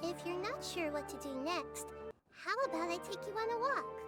If you're not sure what to do next, how about I take you on a walk?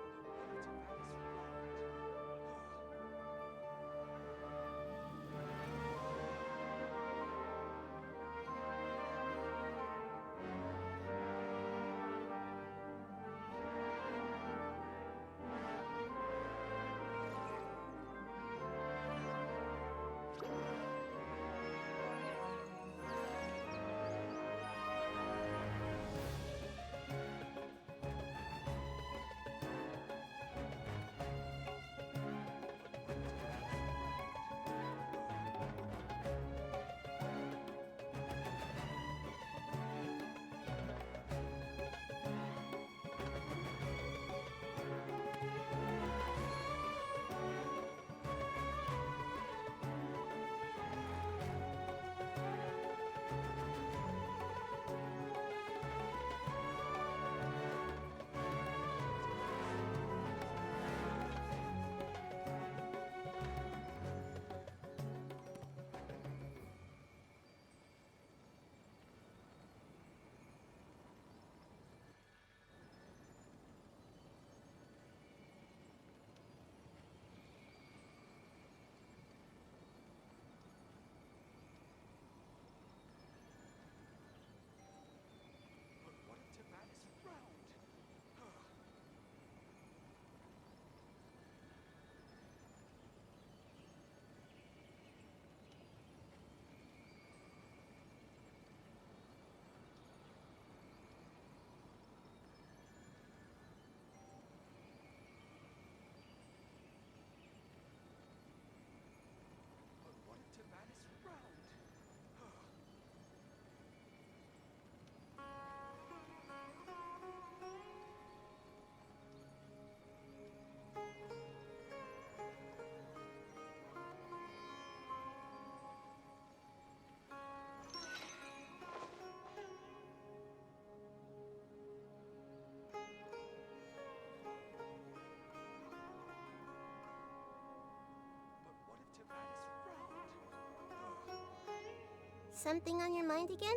Something on your mind again?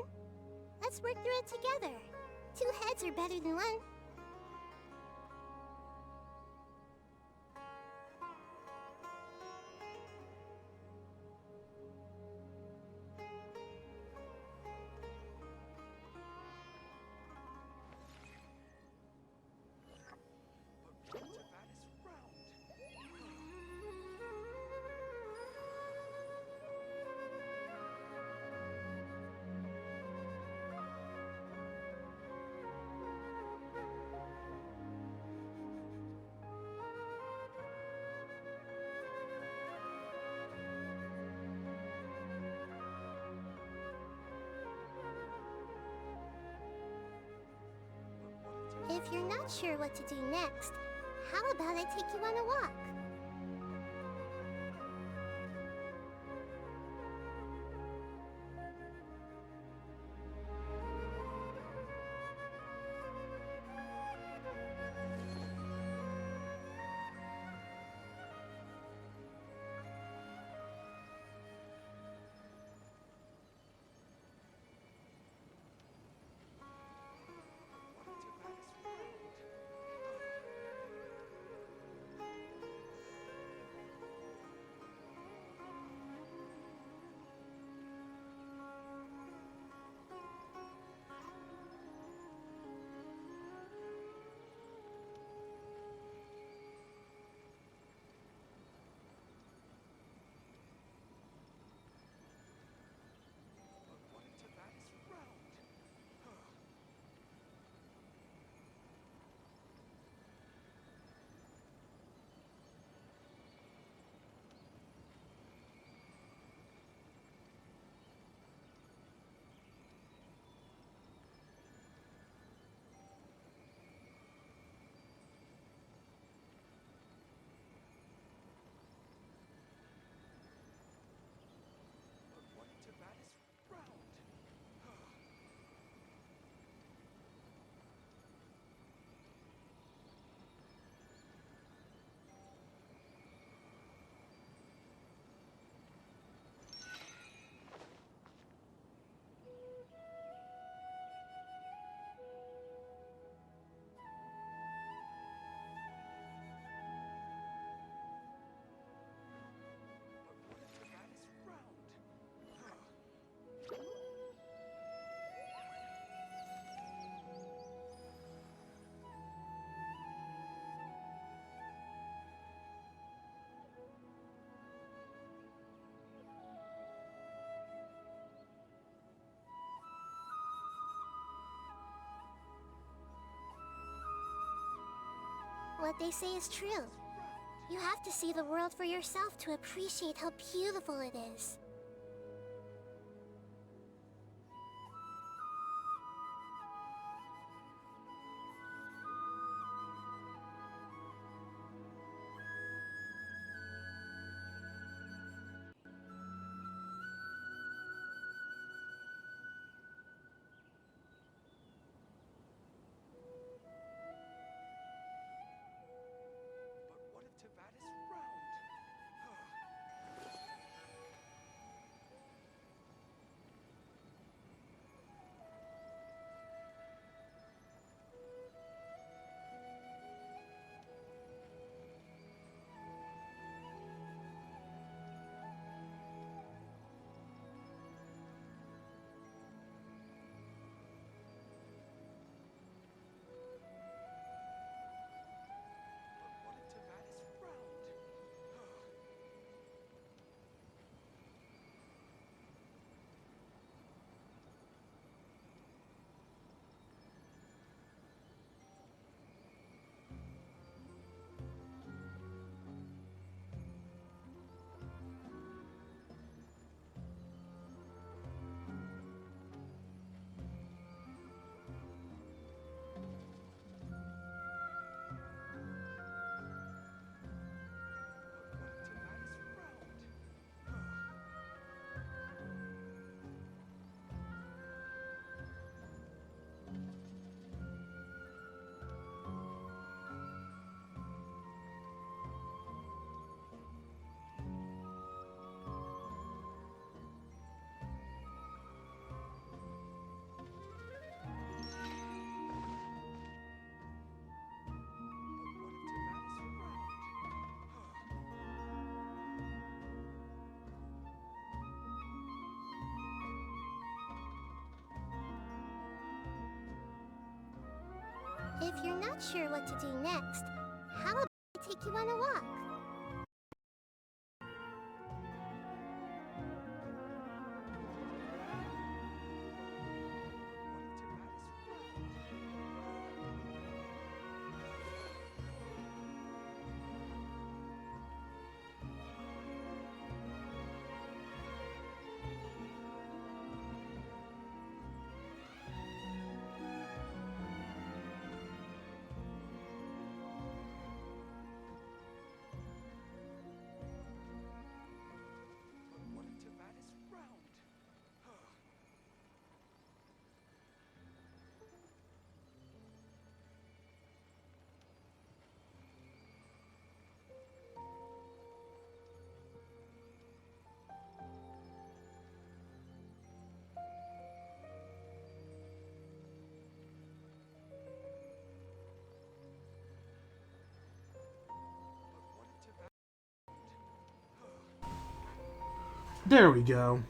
Let's work through it together. 2 heads are better than 1. If you're not sure what to do next, how about I take you on a walk? what they say is true. You have to see the world for yourself to appreciate how beautiful it is. If you're not sure what to do next, how about I take you on a walk? There we go.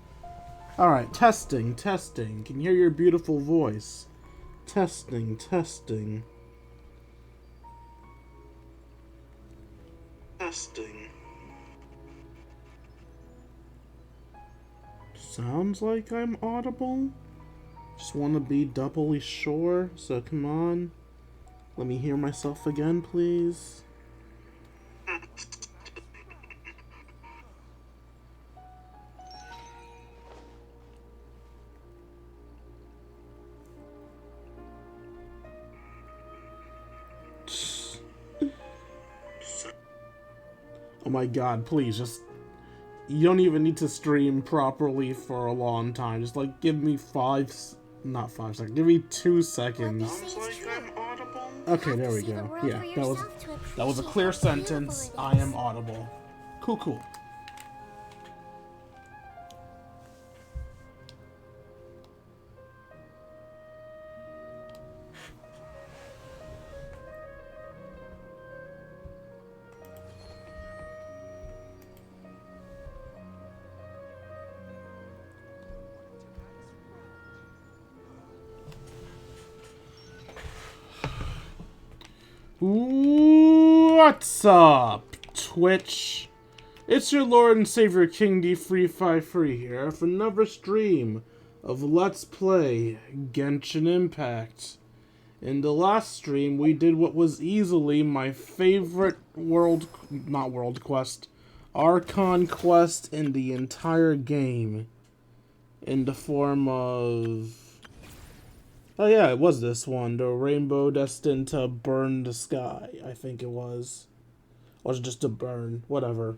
Alright, testing. Can you hear your beautiful voice? Testing. Sounds like I'm audible? Just want to be doubly sure, so come on. Let me hear myself again, please. Oh my god, please, just... You don't even need to stream properly for a long time. Just, like, give me not 5 seconds. Give me 2 seconds. Okay, there we go. Yeah, that was a clear sentence. I am audible. Cool. What's up, Twitch? It's your Lord and Savior King D353 here for another stream of Let's Play Genshin Impact. In the last stream, we did what was easily my favorite not world quest, Archon quest in the entire game. In the form of... Oh yeah, it was this one. The rainbow destined to burn the sky, I think it was. Or was it just to burn? Whatever.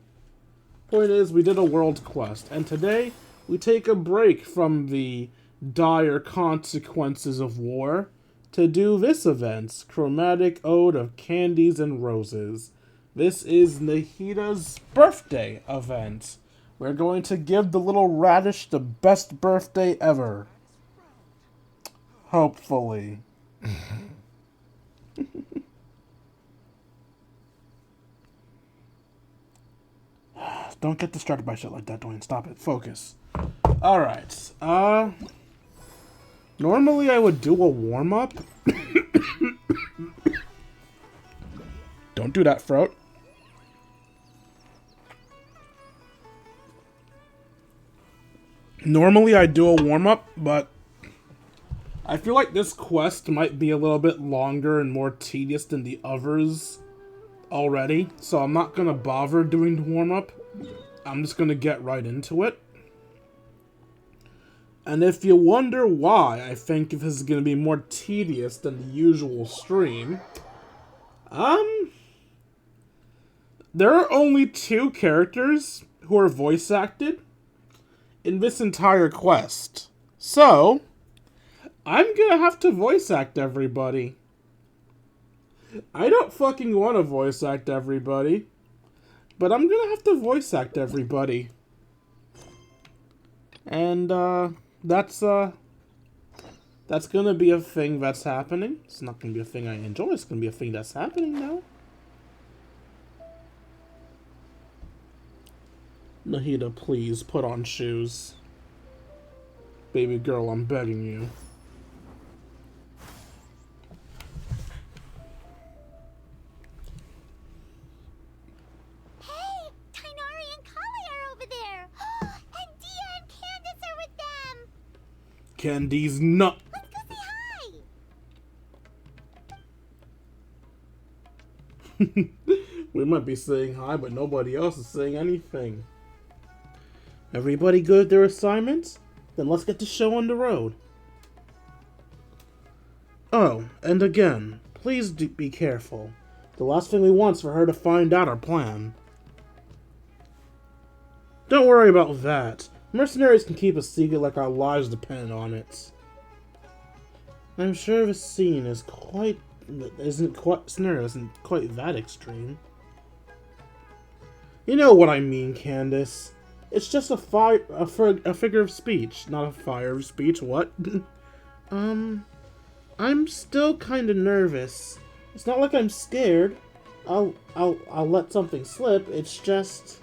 Point is, we did a world quest. And today, we take a break from the dire consequences of war to do this event, Chromatic Ode of Candies and Roses. This is Nahida's birthday event. We're going to give the little radish the best birthday ever. Hopefully. Don't get distracted by shit like that, Dwayne. Stop it. Focus. Alright. Normally I would do a warm-up. Don't do that, Throat. Normally I do a warm-up, but I feel like this quest might be a little bit longer and more tedious than the others already, so I'm not gonna bother doing the warm-up. I'm just gonna get right into it. And if you wonder why I think this is gonna be more tedious than the usual stream, there are only 2 characters who are voice acted in this entire quest. So, I'm gonna have to voice act everybody. I don't fucking want to voice act everybody, but I'm gonna have to voice act everybody. And, that's gonna be a thing that's happening. It's not gonna be a thing I enjoy, it's gonna be a thing that's happening now. Nahida, please, put on shoes. Baby girl, I'm begging you. Hey, Tainari and Kali are over there. And Dia and Candace are with them. Candy's not. Let's go say hi. We might be saying hi, but nobody else is saying anything. Everybody good at their assignments? Then let's get the show on the road. Oh, and again, please be careful. The last thing we want is for her to find out our plan. Don't worry about that. Mercenaries can keep a secret like our lives depend on it. I'm sure this scene isn't quite that extreme. You know what I mean, Candace. It's just a figure of speech, not a fire of speech. What? I'm still kind of nervous. It's not like I'm scared. I'll let something slip. It's just,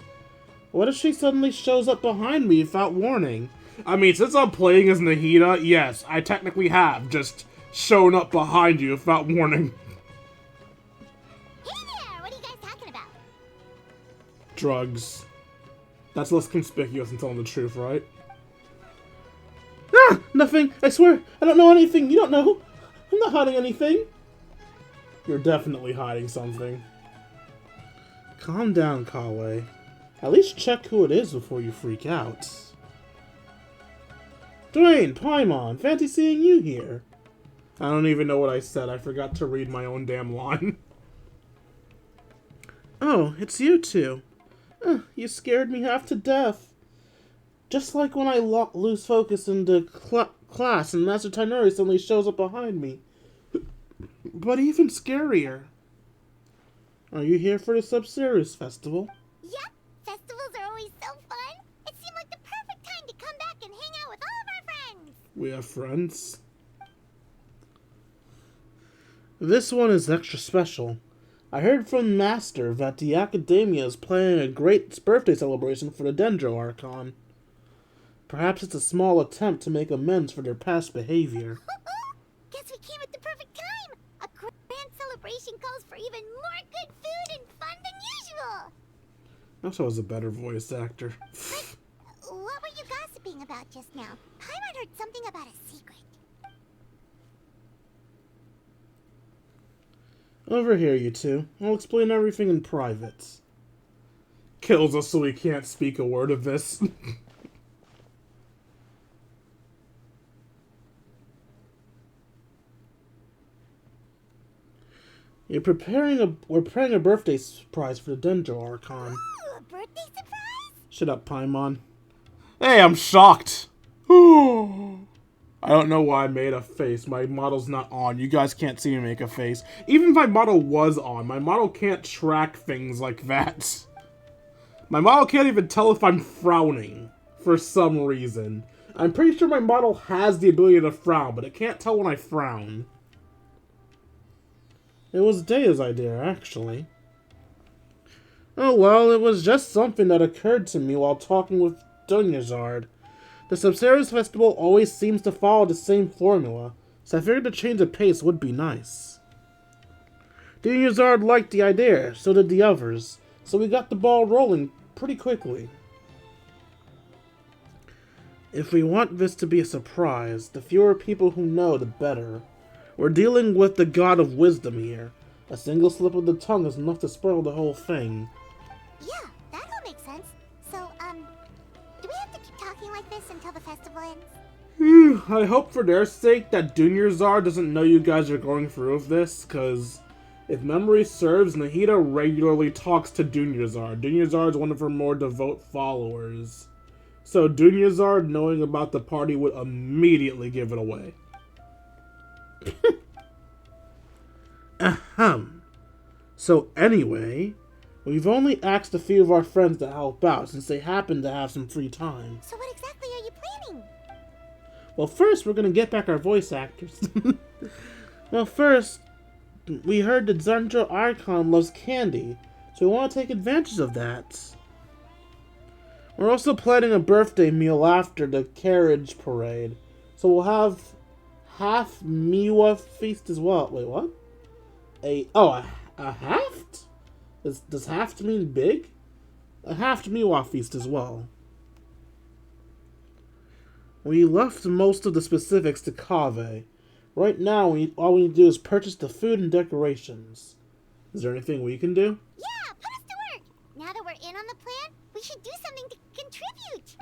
what if she suddenly shows up behind me without warning? I mean, since I'm playing as Nahida, yes, I technically have just shown up behind you without warning. Hey there, what are you guys talking about? Drugs. That's less conspicuous than telling the truth, right? Ah! Nothing! I swear! I don't know anything! You don't know! I'm not hiding anything! You're definitely hiding something. Calm down, Kale. At least check who it is before you freak out. Dwayne, Paimon, fancy seeing you here. I don't even know what I said. I forgot to read my own damn line. Oh, it's you two. You scared me half to death. Just like when I lose focus in the class and Master Tainari suddenly shows up behind me. But even scarier. Are you here for the Sub-Serious Festival? Yep, festivals are always so fun. It seemed like the perfect time to come back and hang out with all of our friends. We have friends? This one is extra special. I heard from Master that the Academia is planning a great birthday celebration for the Dendro Archon. Perhaps it's a small attempt to make amends for their past behavior. Guess we came at the perfect time. A grand celebration calls for even more good food and fun than usual. I wish I was a better voice actor. But what were you gossiping about just now? Paimon heard something about a secret. Over here, you two. I'll explain everything in private. Kills us so we can't speak a word of this. We're preparing a birthday surprise for the Dendro Archon. Ooh, a birthday surprise? Shut up, Paimon. Hey, I'm shocked. I don't know why I made a face. My model's not on. You guys can't see me make a face. Even if my model was on, my model can't track things like that. My model can't even tell if I'm frowning for some reason. I'm pretty sure my model has the ability to frown, but it can't tell when I frown. It was Daya's idea, actually. Oh well, it was just something that occurred to me while talking with Dunyazard. The Subserious Festival always seems to follow the same formula, so I figured a change of pace would be nice. Dunyazard liked the idea, so did the others, so we got the ball rolling pretty quickly. If we want this to be a surprise, the fewer people who know, the better. We're dealing with the god of wisdom here. A single slip of the tongue is enough to spoil the whole thing. Yeah, that all makes sense. So, do we have to keep talking like this until the festival ends? I hope for their sake that Dunyazard doesn't know you guys are going through with this, because if memory serves, Nahida regularly talks to Dunyazard. Dunyazard's one of her more devout followers. So Dunyazard knowing about the party would immediately give it away. Ahem. So anyway, we've only asked a few of our friends to help out since they happen to have some free time. So what exactly are you planning? Well, first we're gonna get back our voice actors. Well, first, we heard that Dendro Archon loves candy, so we want to take advantage of that. We're also planning a birthday meal after the carriage parade, so we'll have half Miwa feast as well. Wait, what? A haft? Does haft mean big? A haft Miwa feast as well. We left most of the specifics to Kaveh. Right now, all we need to do is purchase the food and decorations. Is there anything we can do? Yeah, put us to work! Now that we're in on the plan, we should do something to contribute!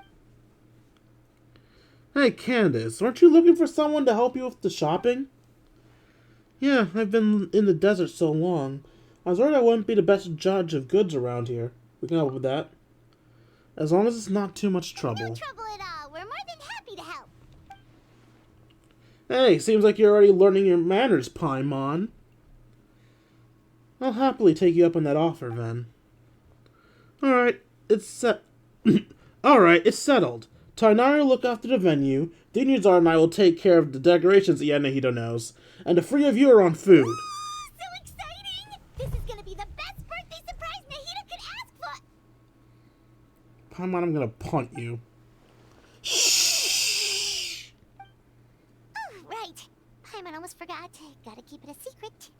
Hey, Candace, aren't you looking for someone to help you with the shopping? Yeah, I've been in the desert so long. I was worried I wouldn't be the best judge of goods around here. We can help with that. As long as it's not too much trouble. No trouble at all. We're more than happy to help. Hey, seems like you're already learning your manners, Paimon. I'll happily take you up on that offer, then. Alright, it's settled. Tainari will look after the venue, Dunyazar and I will take care of the decorations that Nahida knows, and the three of you are on food. Ooh, so exciting! This is gonna be the best birthday surprise Nahida could ask for! Paimon, I'm gonna punt you. Shh! Oh, right. Paimon almost forgot. Gotta keep it a secret.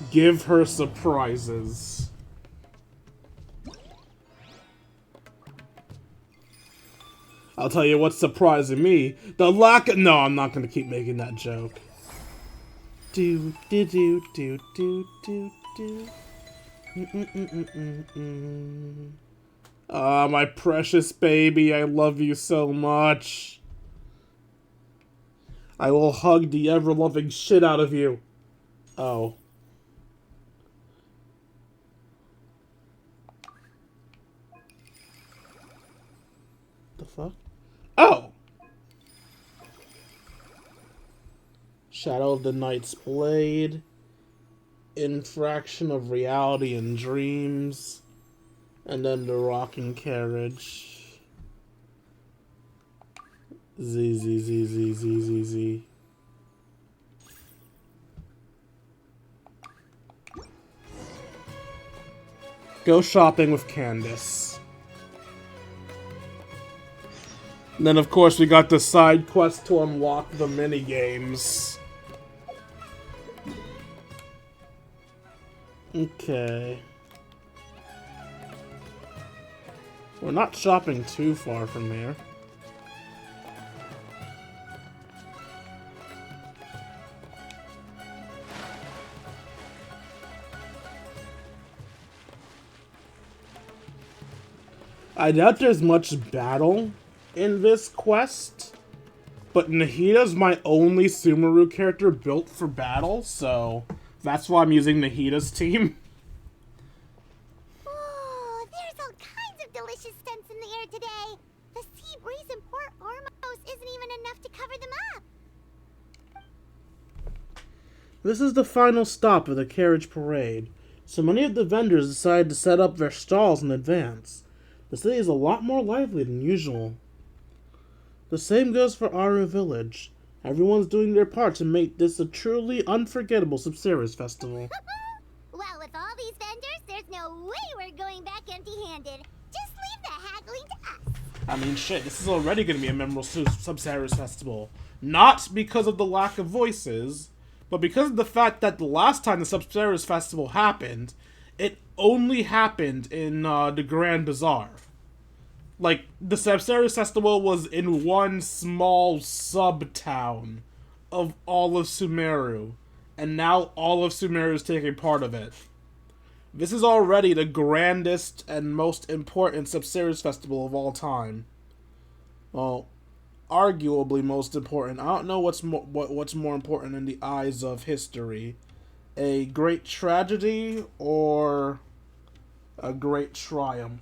Give her surprises. I'll tell you what's surprising me. The lack of... No, I'm not going to keep making that joke. Do, do, do, do, do, do, do. Ah, my precious baby, I love you so much. I will hug the ever-loving shit out of you. Oh. The fuck? Oh! Shadow of the Knight's Blade. Infraction of Reality and Dreams. And then the Rocking Carriage. Z, Z, Z, Z, Z, Z, Z. Go shopping with Candace. And then, of course, we got the side quest to unlock the minigames. Okay. We're not shopping too far from here. I doubt there's much battle in this quest, but Nahida's my only Sumeru character built for battle, so that's why I'm using Nahida's team. Oh, there's all kinds of delicious scents in the air today. The sea breeze in Port Ormos isn't even enough to cover them up. This is the final stop of the carriage parade, so many of the vendors decided to set up their stalls in advance. The city is a lot more lively than usual. The same goes for Aru Village. Everyone's doing their part to make this a truly unforgettable Subsirius festival. Well, with all these vendors, there's no way we're going back empty-handed. Just leave the haggling to us. I mean, shit, this is already going to be a memorable Subsirius festival. Not because of the lack of voices, but because of the fact that the last time the Subsirius festival happened, it only happened in the Grand Bazaar. Like, the Subsirius festival was in one small sub-town of all of Sumeru, and now all of Sumeru is taking part of it. This is already the grandest and most important Subsirius festival of all time. Well, arguably most important. I don't know what's more important in the eyes of history. A great tragedy or a great triumph?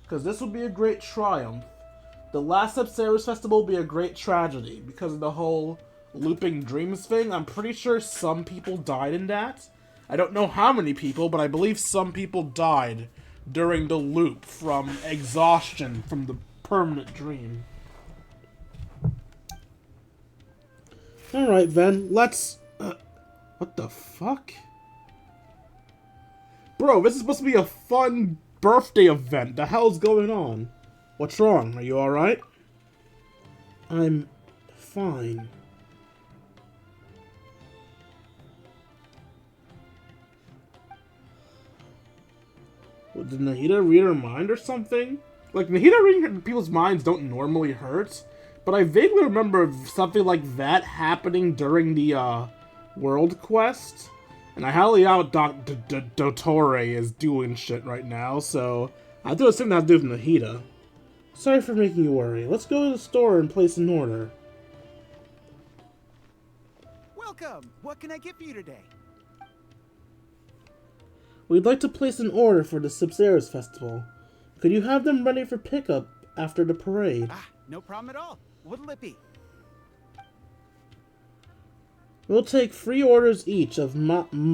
Because this will be a great triumph. The last Subsirius festival will be a great tragedy because of the whole looping dreams thing. I'm pretty sure some people died in that. I don't know how many people, but I believe some people died during the loop from exhaustion from the permanent dream. Alright then, let's... what the fuck? Bro, this is supposed to be a fun birthday event. The hell's going on? What's wrong? Are you alright? I'm fine. What, did Nahida read her mind or something? Like, Nahida reading people's minds don't normally hurt, but I vaguely remember something like that happening during the, world quest. And I highly doubt Dottore is doing shit right now, so I do assume that has to do with Nahida. Sorry for making you worry. Let's go to the store and place an order. Welcome! What can I get for you today? We'd like to place an order for the Subsirius Festival. Could you have them ready for pickup after the parade? Ah, no problem at all. What'll it be? We'll take 3 orders each of masala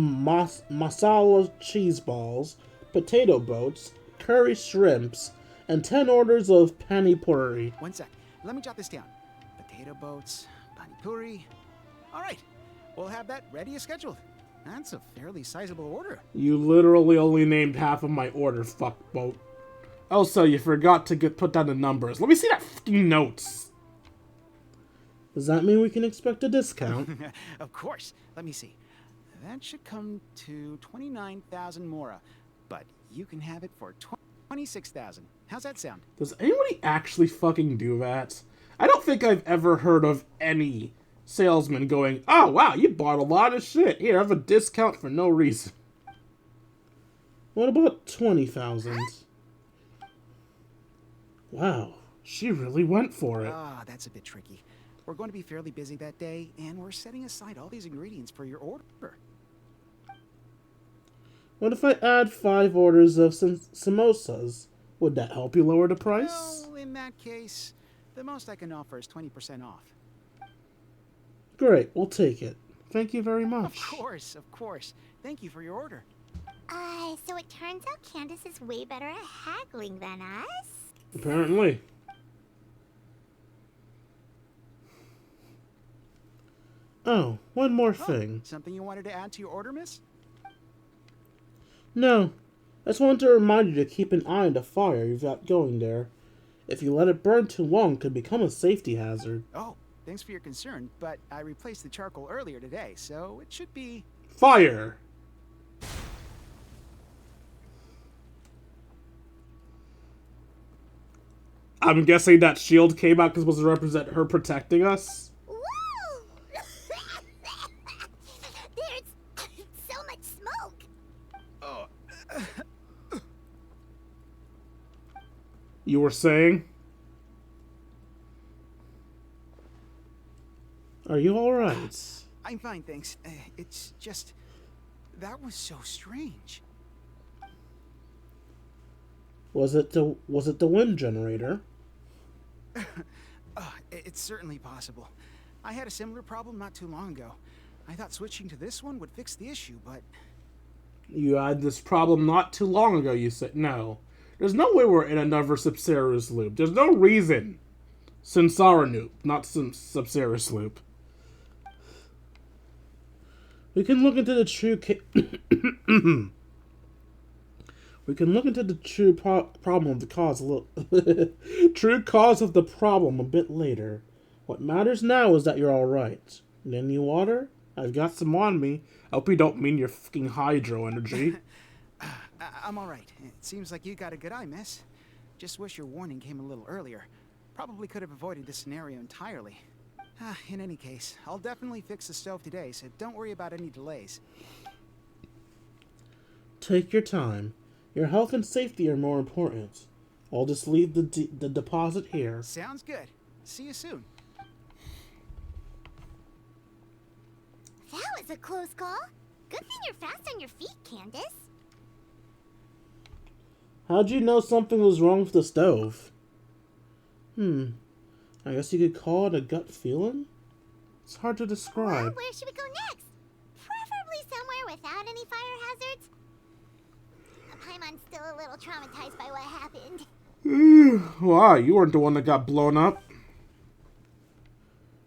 cheese balls, potato boats, curry shrimps, and 10 orders of pani puri. One sec. Let me jot this down. Potato boats, pani puri. All right. We'll have that ready as scheduled. That's a fairly sizable order. You literally only named half of my order, fuckboat. Also, you forgot to put down the numbers. Let me see that fucking notes. Does that mean we can expect a discount? Of course. Let me see. That should come to 29,000 mora, but you can have it for 26,000. How's that sound? Does anybody actually fucking do that? I don't think I've ever heard of any salesman going, "Oh wow, you bought a lot of shit. Here, have a discount for no reason." What about 20,000? Wow, she really went for it. Ah, that's a bit tricky. We're going to be fairly busy that day, and we're setting aside all these ingredients for your order. What if I add 5 orders of samosas? Would that help you lower the price? Well, in that case, the most I can offer is 20% off. Great, we'll take it. Thank you very much. Of course, of course. Thank you for your order. So it turns out Candace is way better at haggling than us? Apparently. Oh, one more thing. Something you wanted to add to your order, miss? No. I just wanted to remind you to keep an eye on the fire you've got going there. If you let it burn too long, it could become a safety hazard. Oh, thanks for your concern, but I replaced the charcoal earlier today, so it should be... Fire! I'm guessing that shield came out because it was to represent her protecting us? Woo! There's so much smoke. Oh. You were saying? Are you alright? I'm fine, thanks. It's just... that was so strange. Was it the wind generator? It's certainly possible. I had a similar problem not too long ago. I thought switching to this one would fix the issue, but... You had this problem not too long ago, you said. No. There's no way we're in another Subceres loop. There's no reason. Samsara loop, not Subceres loop. We can look into the true we can look into the true problem of the cause a little true cause of the problem a bit later. What matters now is that you're all right. Need any water? I've got some on me. I hope you don't mean your fucking hydro energy. I'm all right. It seems like you got a good eye, miss. Just wish your warning came a little earlier. Probably could have avoided this scenario entirely. In any case, I'll definitely fix the stove today, so don't worry about any delays. Take your time. Your health and safety are more important. I'll just leave the deposit here. Sounds good. See you soon. That was a close call. Good thing you're fast on your feet, Candace. How'd you know something was wrong with the stove? I guess you could call it a gut feeling? It's hard to describe. Well, where should we go next? Preferably somewhere without any fire hazards. Paimon's still a little traumatized by what happened. Why? You weren't the one that got blown up.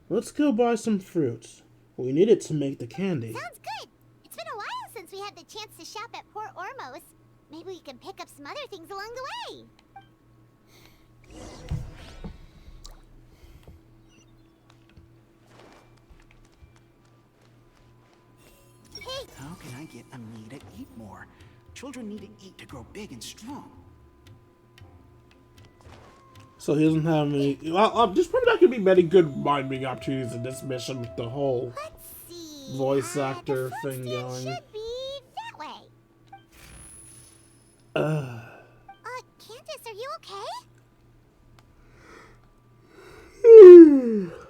Let's go buy some fruit. We need it to make the candy. Sounds good. It's been a while since we had the chance to shop at Port Ormos. Maybe we can pick up some other things along the way. Hey. How can I get Ami to eat more? Children need to eat to grow big and strong. So he doesn't have any... Well, there's probably not going to be many good mind-reading opportunities in this mission with the whole Let's see. voice actor the thing food going. should be that way. Candace, are you okay?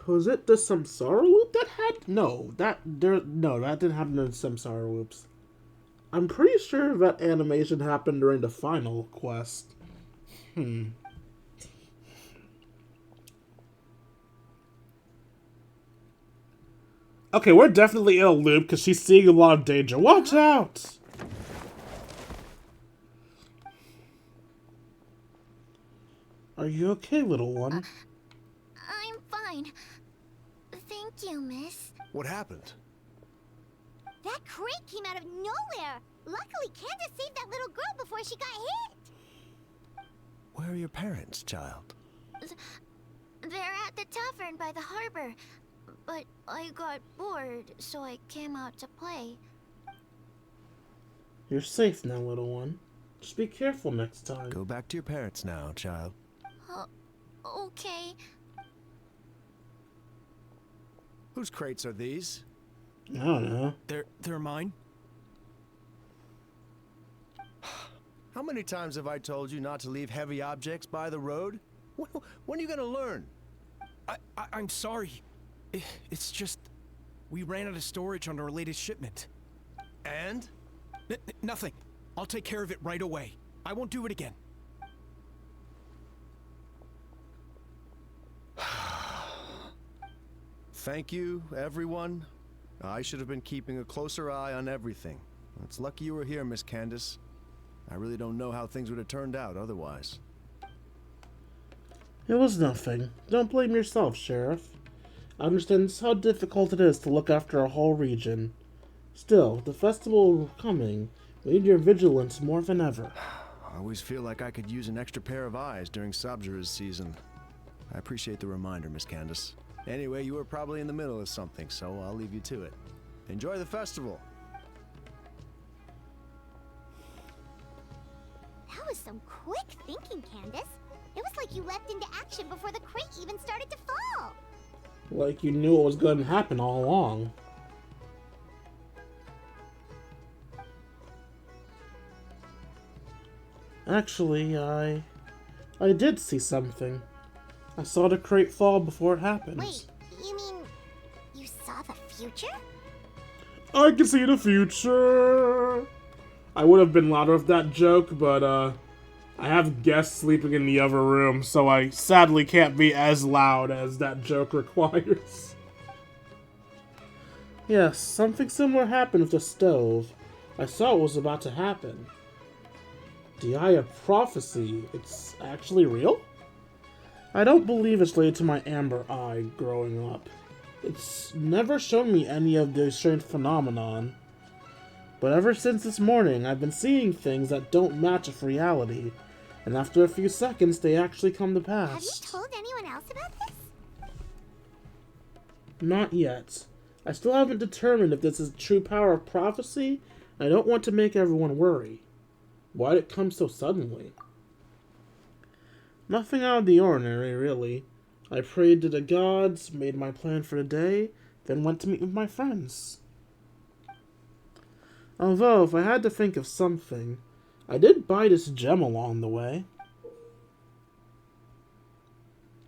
Was it the Samsara loop that had... No, that didn't happen in Samsara loops. I'm pretty sure that animation happened during the final quest. Okay, we're definitely in a loop because she's seeing a lot of danger. Watch out! Are you okay, little one? I'm fine. Thank you, miss. What happened? That crate came out of nowhere. Luckily, Candace saved that little girl before she got hit. Where are your parents, child? They're at the tavern by the harbor. But I got bored, so I came out to play. You're safe now, little one. Just be careful next time. Go back to your parents now, child. Okay. Whose crates are these? I don't know. They're mine. How many times have I told you not to leave heavy objects by the road? When are you gonna learn? I'm sorry. It's just... we ran out of storage on our latest shipment. And? Nothing. I'll take care of it right away. I won't do it again. Thank you, everyone. I should have been keeping a closer eye on everything. It's lucky you were here, Miss Candace. I really don't know how things would have turned out otherwise. It was nothing. Don't blame yourself, Sheriff. I understand how difficult it is to look after a whole region. Still, the festival coming. We need your vigilance more than ever. I always feel like I could use an extra pair of eyes during Sabjura's season. I appreciate the reminder, Miss Candace. Anyway, you were probably in the middle of something, so I'll leave you to it. Enjoy the festival. That was some quick thinking, Candace. It was like you leapt into action before the crate even started to fall. Like you knew what was going to happen all along. Actually, I I did see something. I saw the crate fall before it happened. Wait, you mean you saw the future? I can see the future. I would have been louder with that joke, but I have guests sleeping in the other room, so I sadly can't be as loud as that joke requires. Yes, something similar happened with the stove. I saw what was about to happen. The Eye of Prophecy, it's actually real? I don't believe it's related to my amber eye growing up. It's never shown me any of the strange phenomenon. But ever since this morning, I've been seeing things that don't match with reality. And after a few seconds, they actually come to pass. Have you told anyone else about this? Not yet. I still haven't determined if this is the true power of prophecy, and I don't want to make everyone worry. Why did it come so suddenly? Nothing out of the ordinary, really. I prayed to the gods, made my plan for the day, then went to meet with my friends. Although, if I had to think of something, I did buy this gem along the way.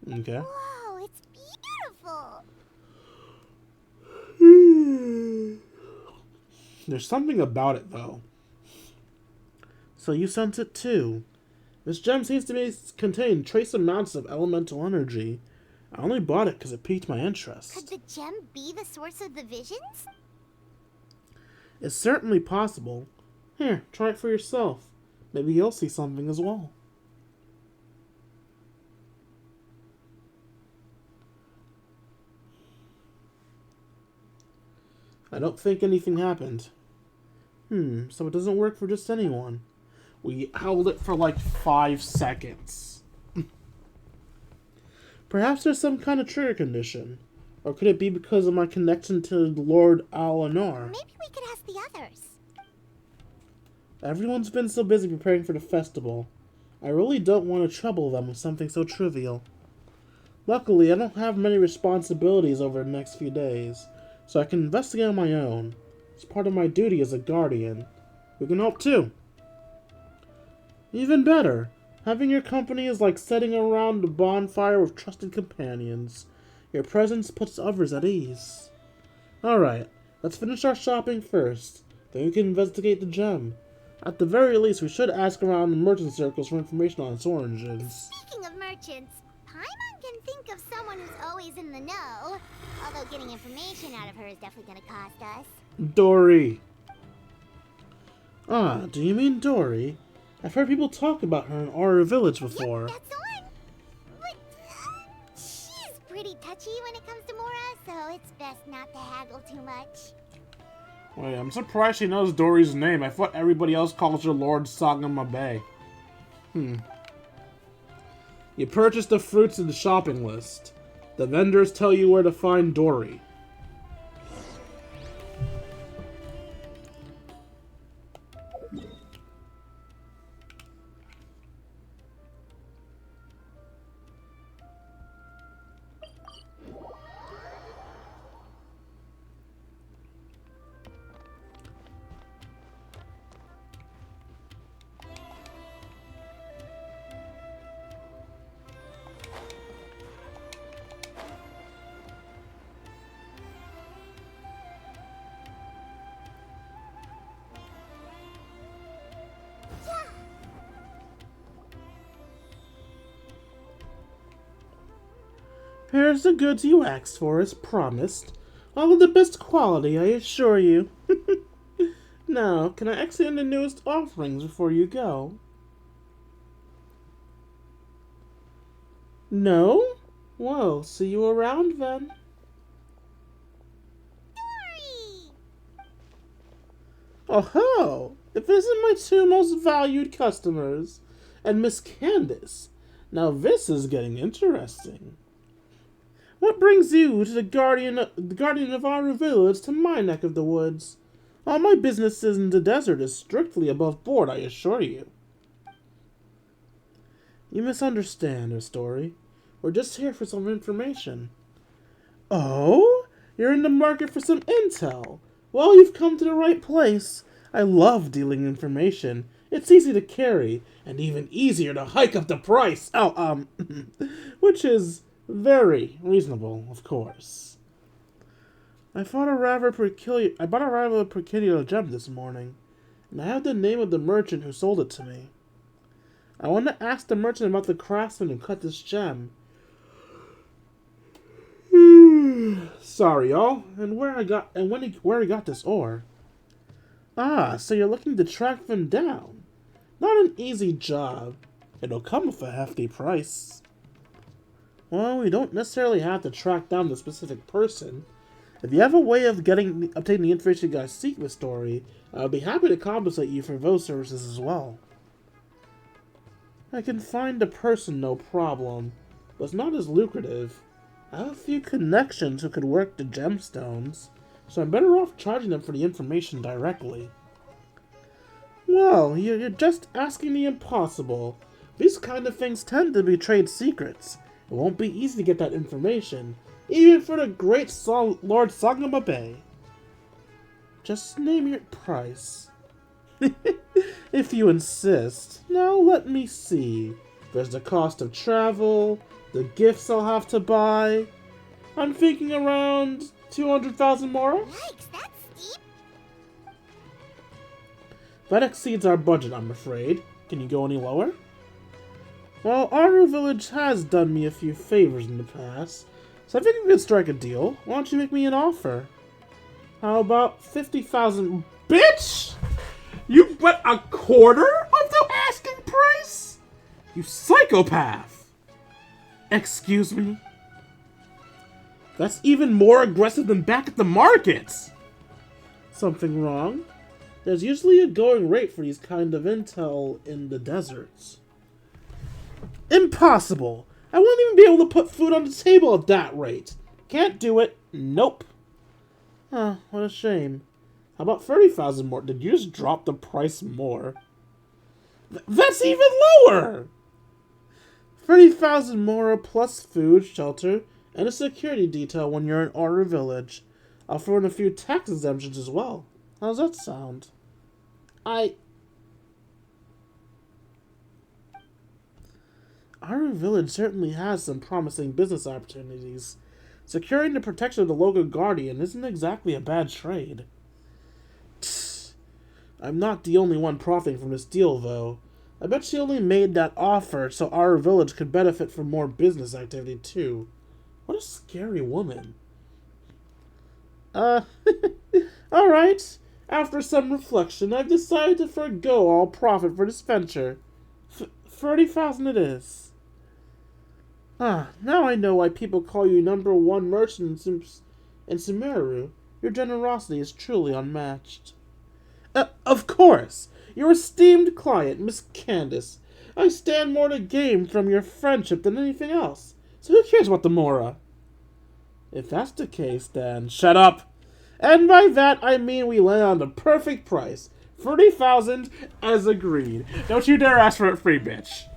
Okay. Whoa, it's beautiful! There's something about it, though. So you sent it too. This gem seems to contain trace amounts of elemental energy. I only bought it because it piqued my interest. Could the gem be the source of the visions? It's certainly possible. Here, try it for yourself. Maybe you'll see something as well. I don't think anything happened. So it doesn't work for just anyone. We held it for like 5 seconds. Perhaps there's some kind of trigger condition. Or could it be because of my connection to Lord Alanar? Maybe we could ask the others. Everyone's been so busy preparing for the festival. I really don't want to trouble them with something so trivial. Luckily, I don't have many responsibilities over the next few days, so I can investigate on my own. It's part of my duty as a guardian. You can help too. Even better, having your company is like sitting around a bonfire with trusted companions. Your presence puts others at ease. Alright, let's finish our shopping first. Then we can investigate the gem. At the very least, we should ask around the merchant circles for information on its origins. Speaking of merchants, Paimon can think of someone who's always in the know. Although getting information out of her is definitely going to cost us. Dory. Ah, do you mean Dory? I've heard people talk about her in our village before. Yep, that's the one. But she's pretty touchy when it comes to Mora, so it's best not to haggle too much. Wait, I'm surprised she knows Dory's name. I thought everybody else calls her Lord Sagama Bay. You purchase the fruits in the shopping list. The vendors tell you where to find Dory. Here's the goods you asked for, as promised. All of the best quality, I assure you. Now, can I examine the newest offerings before you go? No? Well, see you around then. Dory! Oh-ho! If this is my two most valued customers, and Miss Candace. Now this is getting interesting. What brings you to the guardian of our village to my neck of the woods? All my businesses in the desert is strictly above board, I assure you. You misunderstand her story. We're just here for some information. Oh? You're in the market for some intel? Well, you've come to the right place. I love dealing information, It's easy to carry, and even easier to hike up the price. Oh, which is very reasonable, of course. I bought a rather peculiar gem this morning, and I have the name of the merchant who sold it to me. I want to ask the merchant about the craftsman who cut this gem. Sorry, y'all. And where he got this ore? Ah, so you're looking to track them down. Not an easy job. It'll come with a hefty price. Well, we don't necessarily have to track down the specific person. If you have a way of obtaining the information you guys seek in the story, I'll be happy to compensate you for those services as well. I can find a person, no problem, but it's not as lucrative. I have a few connections who could work the gemstones, so I'm better off charging them for the information directly. Well, you're just asking the impossible. These kind of things tend to be trade secrets. It won't be easy to get that information, even for the great Lord Sangama Bay. Just name your price. If you insist. Now let me see. There's the cost of travel, the gifts I'll have to buy. I'm thinking around 200,000 more. Yikes, that's steep. That exceeds our budget, I'm afraid. Can you go any lower? Well, Aru Village has done me a few favors in the past, so I think we could strike a deal. Why don't you make me an offer? How about 50,000? Bitch! You bet a quarter of the asking price? You psychopath! Excuse me? That's even more aggressive than back at the markets! Something wrong? There's usually a going rate for these kind of intel in the deserts. Impossible! I won't even be able to put food on the table at that rate. Can't do it. Nope. Huh, what a shame. How about 30,000 more? Did you just drop the price more? That's even lower! 30,000 more plus food, shelter, and a security detail when you're in Aru Village. I'll throw in a few tax exemptions as well. How's that sound? Aru Village certainly has some promising business opportunities. Securing the protection of the local guardian isn't exactly a bad trade. I'm not the only one profiting from this deal, though. I bet she only made that offer so our village could benefit from more business activity, too. What a scary woman. Alright. After some reflection, I've decided to forego all profit for this venture. 30,000 it is. Now I know why people call you #1 merchant in Sumeru. Your generosity is truly unmatched. Of course! Your esteemed client, Miss Candace. I stand more to gain from your friendship than anything else. So who cares about the Mora? If that's the case, then shut up! And by that, I mean we land on the perfect price. 30,000 as agreed. Don't you dare ask for it free, bitch.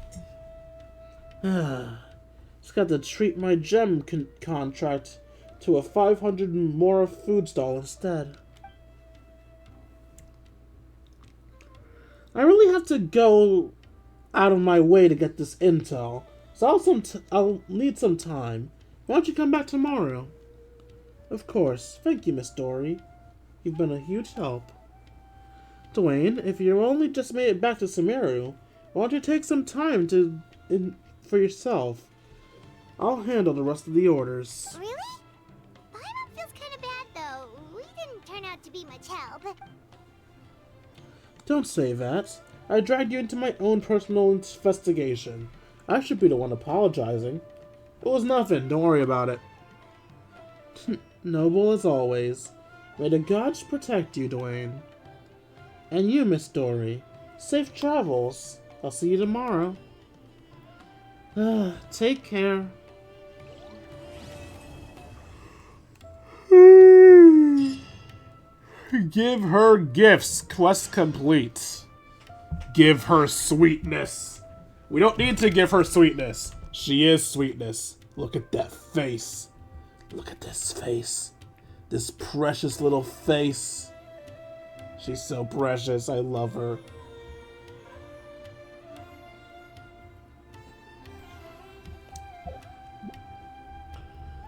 Just got to treat my gem contract to a 500 Mora food stall instead. I really have to go out of my way to get this intel, so I'll need some time. Why don't you come back tomorrow? Of course. Thank you, Miss Dory. You've been a huge help. Dwayne, if you only just made it back to Sumeru, why don't you take some time for yourself? I'll handle the rest of the orders. Really? Paimon feels kind of bad, though. We didn't turn out to be much help. Don't say that. I dragged you into my own personal investigation. I should be the one apologizing. It was nothing. Don't worry about it. Noble as always. May the gods protect you, Dwayne. And you, Miss Dory. Safe travels. I'll see you tomorrow. Take care. Give her gifts. Quest complete. Give her sweetness. We don't need to give her sweetness. She is sweetness. Look at that face. Look at this face. This precious little face. She's so precious. I love her.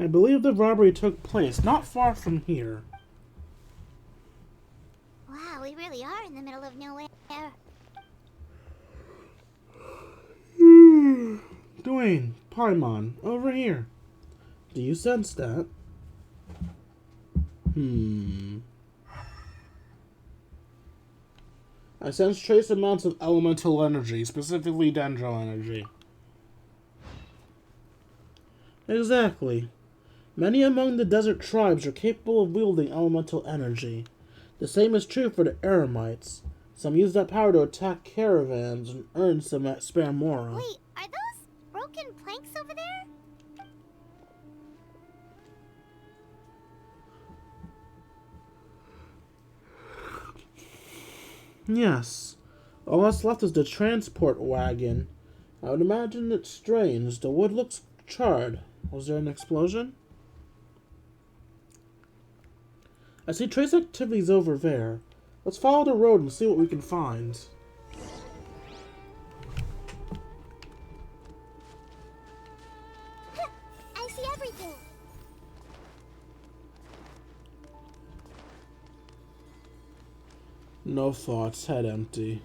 I believe the robbery took place not far from here. Wow, we really are in the middle of nowhere. Dwayne, Paimon, over here. Do you sense that? I sense trace amounts of elemental energy, specifically dendro energy. Exactly. Many among the desert tribes are capable of wielding elemental energy. The same is true for the Eremites. Some use that power to attack caravans and earn some at Sparamora. Wait, are those broken planks over there? Yes. All that's left is the transport wagon. I would imagine it's strange. The wood looks charred. Was there an explosion? I see trace activities over there. Let's follow the road and see what we can find. I see everything. No thoughts, head empty.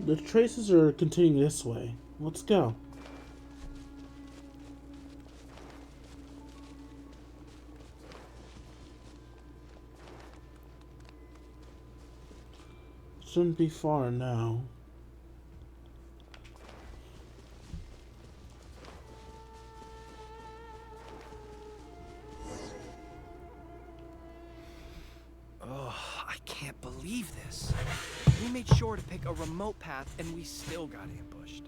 The traces are continuing this way. Let's go. Shouldn't be far now. Oh, I can't believe this. We made sure to pick a remote path and we still got ambushed.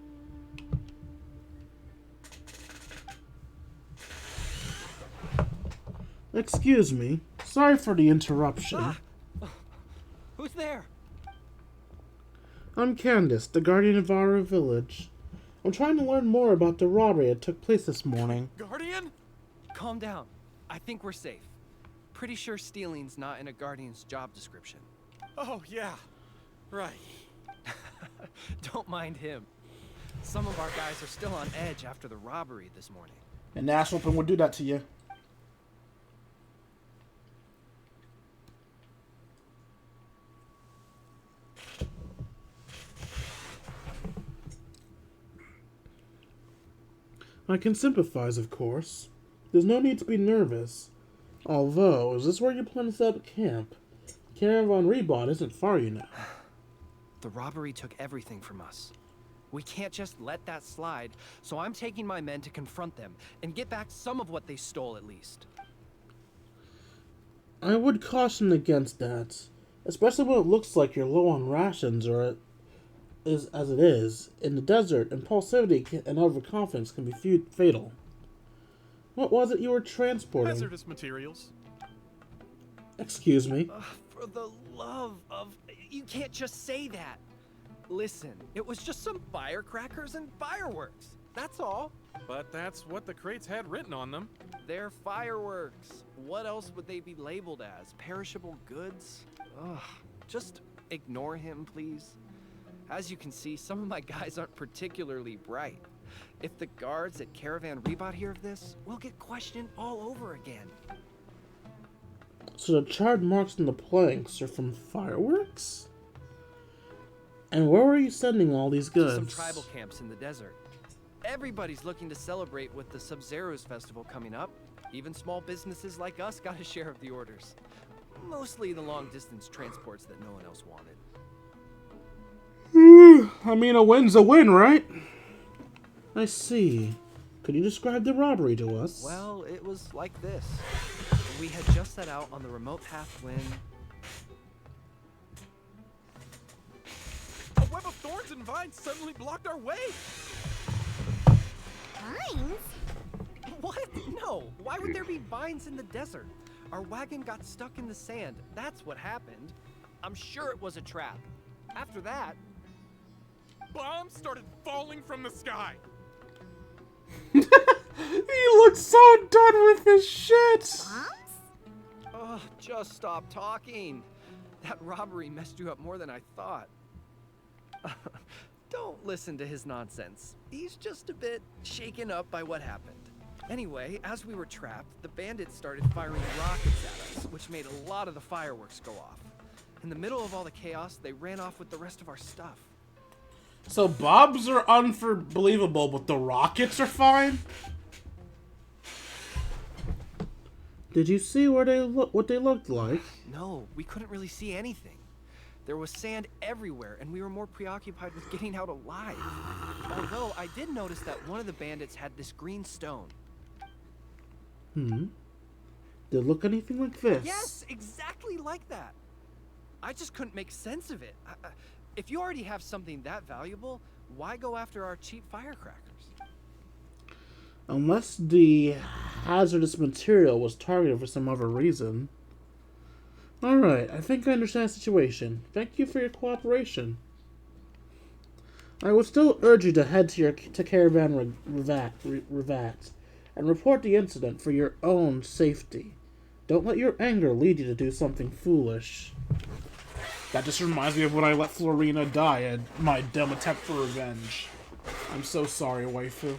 Excuse me. Sorry for the interruption. Ah! Who's there? I'm Candace, the guardian of our village. I'm trying to learn more about the robbery that took place this morning. Guardian? Calm down. I think we're safe. Pretty sure stealing's not in a guardian's job description. Oh, yeah. Right. Don't mind him. Some of our guys are still on edge after the robbery this morning. And Ash Open would do that to you. I can sympathize, of course. There's no need to be nervous. Although, is this where you plan to set up camp? Caravan Rebot isn't far, you know. The robbery took everything from us. We can't just let that slide, so I'm taking my men to confront them and get back some of what they stole at least. I would caution against that, especially when it looks like you're low on rations or as it is. In the desert, impulsivity and overconfidence can be fatal. What was it you were transporting? Hazardous materials. Excuse me. For the love of... You can't just say that. Listen, it was just some firecrackers and fireworks. That's all. But that's what the crates had written on them. They're fireworks. What else would they be labeled as? Perishable goods? Ugh. Just ignore him, please. As you can see, some of my guys aren't particularly bright. If the guards at Caravan Rebot hear of this, we'll get questioned all over again. So the charred marks on the planks are from fireworks? And where were you sending all these goods? Some tribal camps in the desert. Everybody's looking to celebrate with the Sub-Zero's festival coming up. Even small businesses like us got a share of the orders. Mostly the long-distance transports that no one else wanted. I mean, a win's a win, right? I see. Could you describe the robbery to us? Well, it was like this. We had just set out on the remote path when... A web of thorns and vines suddenly blocked our way. Vines? What? No. Why would there be vines in the desert? Our wagon got stuck in the sand. That's what happened. I'm sure it was a trap. After that... Bombs started falling from the sky. He looks so done with his shit. Bombs? Oh, just stop talking. That robbery messed you up more than I thought. Don't listen to his nonsense. He's just a bit shaken up by what happened. Anyway, as we were trapped, the bandits started firing rockets at us, which made a lot of the fireworks go off. In the middle of all the chaos, they ran off with the rest of our stuff. So bombs are unbelievable, but the rockets are fine? Did you see what they looked like? No, we couldn't really see anything. There was sand everywhere, and we were more preoccupied with getting out alive. Although, I did notice that one of the bandits had this green stone. Did it look anything like this? Yes, exactly like that. I just couldn't make sense of it. If you already have something that valuable, why go after our cheap firecrackers? Unless the hazardous material was targeted for some other reason. Alright, I think I understand the situation. Thank you for your cooperation. I would still urge you to head to Caravan Revat and report the incident for your own safety. Don't let your anger lead you to do something foolish. That just reminds me of when I let Florina die and my dumb attempt for revenge. I'm so sorry, waifu.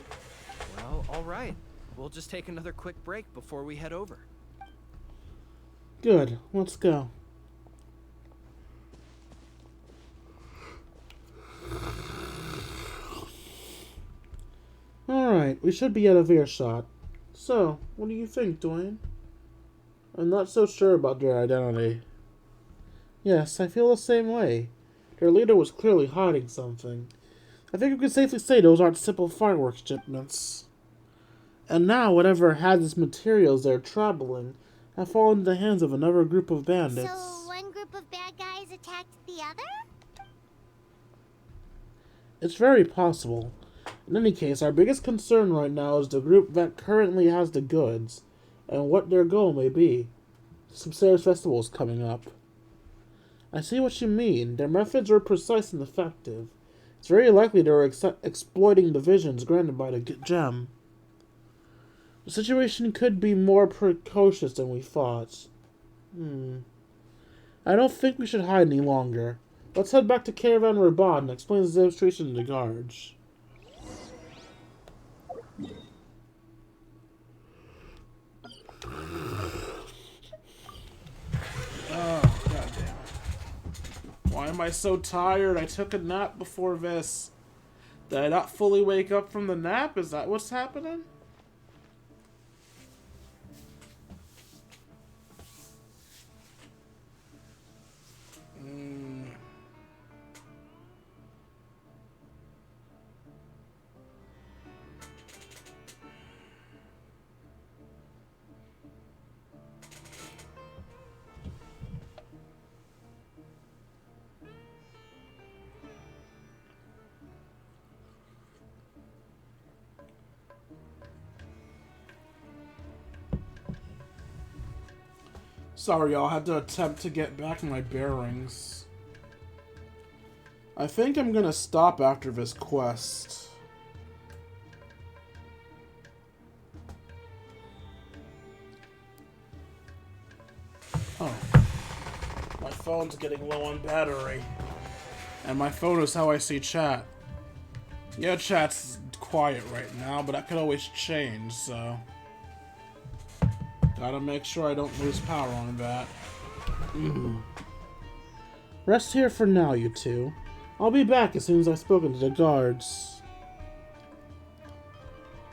Well, alright. We'll just take another quick break before we head over. Good, let's go. Alright, we should be out of earshot. So, what do you think, Dwayne? I'm not so sure about their identity. Yes, I feel the same way. Their leader was clearly hiding something. I think we can safely say those aren't simple fireworks shipments. And now, whatever hazardous materials they're traveling have fallen into the hands of another group of bandits. So one group of bad guys attacked the other? It's very possible. In any case, our biggest concern right now is the group that currently has the goods, and what their goal may be. Some serious festival is coming up. I see what you mean. Their methods are precise and effective. It's very likely they are exploiting the visions granted by the gem. The situation could be more precocious than we thought. I don't think we should hide any longer. Let's head back to Caravan Rabat and explain the situation to the guards. Oh, god damn it. Why am I so tired? I took a nap before this. Did I not fully wake up from the nap? Is that what's happening? Sorry, y'all. I had to attempt to get back my bearings. I think I'm gonna stop after this quest. Oh. My phone's getting low on battery. And my phone is how I see chat. Yeah, chat's quiet right now, but that could always change, so... Gotta make sure I don't lose power on that. Rest here for now, you two. I'll be back as soon as I've spoken to the guards.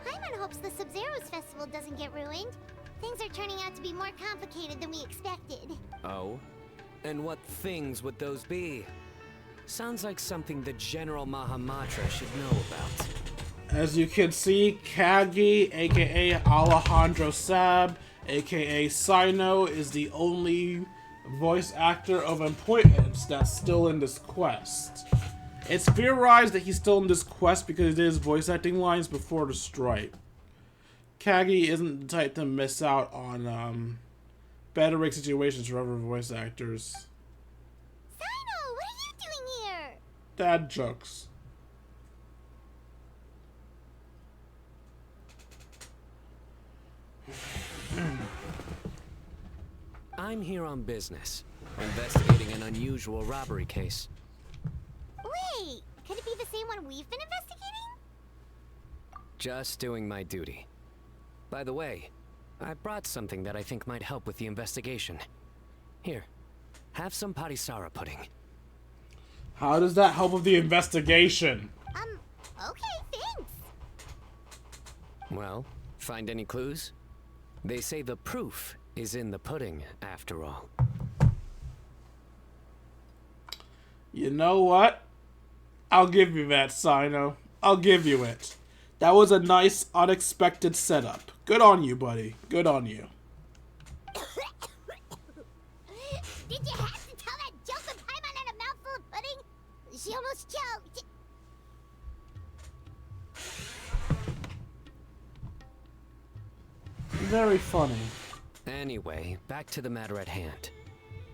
Hyman hopes the Sub-Zero's festival doesn't get ruined. Things are turning out to be more complicated than we expected. Oh? And what things would those be? Sounds like something the General Mahamatra should know about. As you can see, Kagi, aka Alejandro Sab, aka Sino, is the only voice actor of importance that's still in this quest. It's theorized that he's still in this quest because he did his voice acting lines before the strike. Kagi isn't the type to miss out on bettering situations for other voice actors. Sino, what are you doing here? Dad jokes. I I'm here on business, investigating an unusual robbery case. Wait, could it be the same one we've been investigating? Just doing my duty. By the way, I brought something that I think might help with the investigation. Here, have some patisara pudding. How does that help with the investigation? Okay, thanks. Well, find any clues? They say the proof is in the pudding, after all. You know what? I'll give you that, Sino. I'll give you it. That was a nice, unexpected setup. Good on you, buddy. Good on you. Did you have to tell that joke with Paimon and a mouthful of pudding? She almost choked. Very funny. Anyway, back to the matter at hand.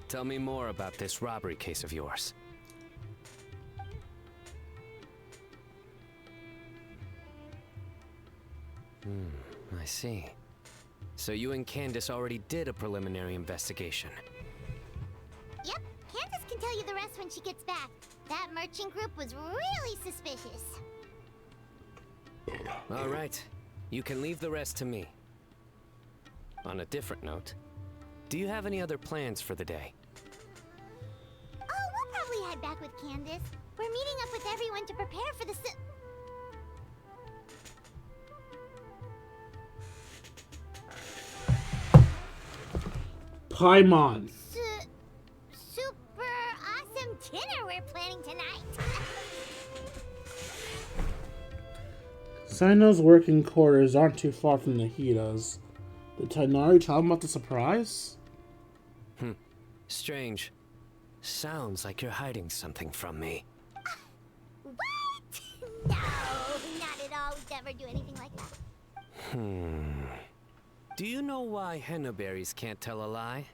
Tell me more about this robbery case of yours. I see. So you and Candace already did a preliminary investigation. Yep, Candace can tell you the rest when she gets back. That merchant group was really suspicious. All right. You can leave the rest to me. On a different note, do you have any other plans for the day? Oh, we'll probably head back with Candace. We're meeting up with everyone to prepare for the Paimon. super awesome dinner we're planning tonight. Sino's working quarters aren't too far from Nahida's. Did Tighnari tell him about the surprise? Strange. Sounds like you're hiding something from me. What? No, not at all. We'd never do anything like that. Do you know why henna berries can't tell a lie?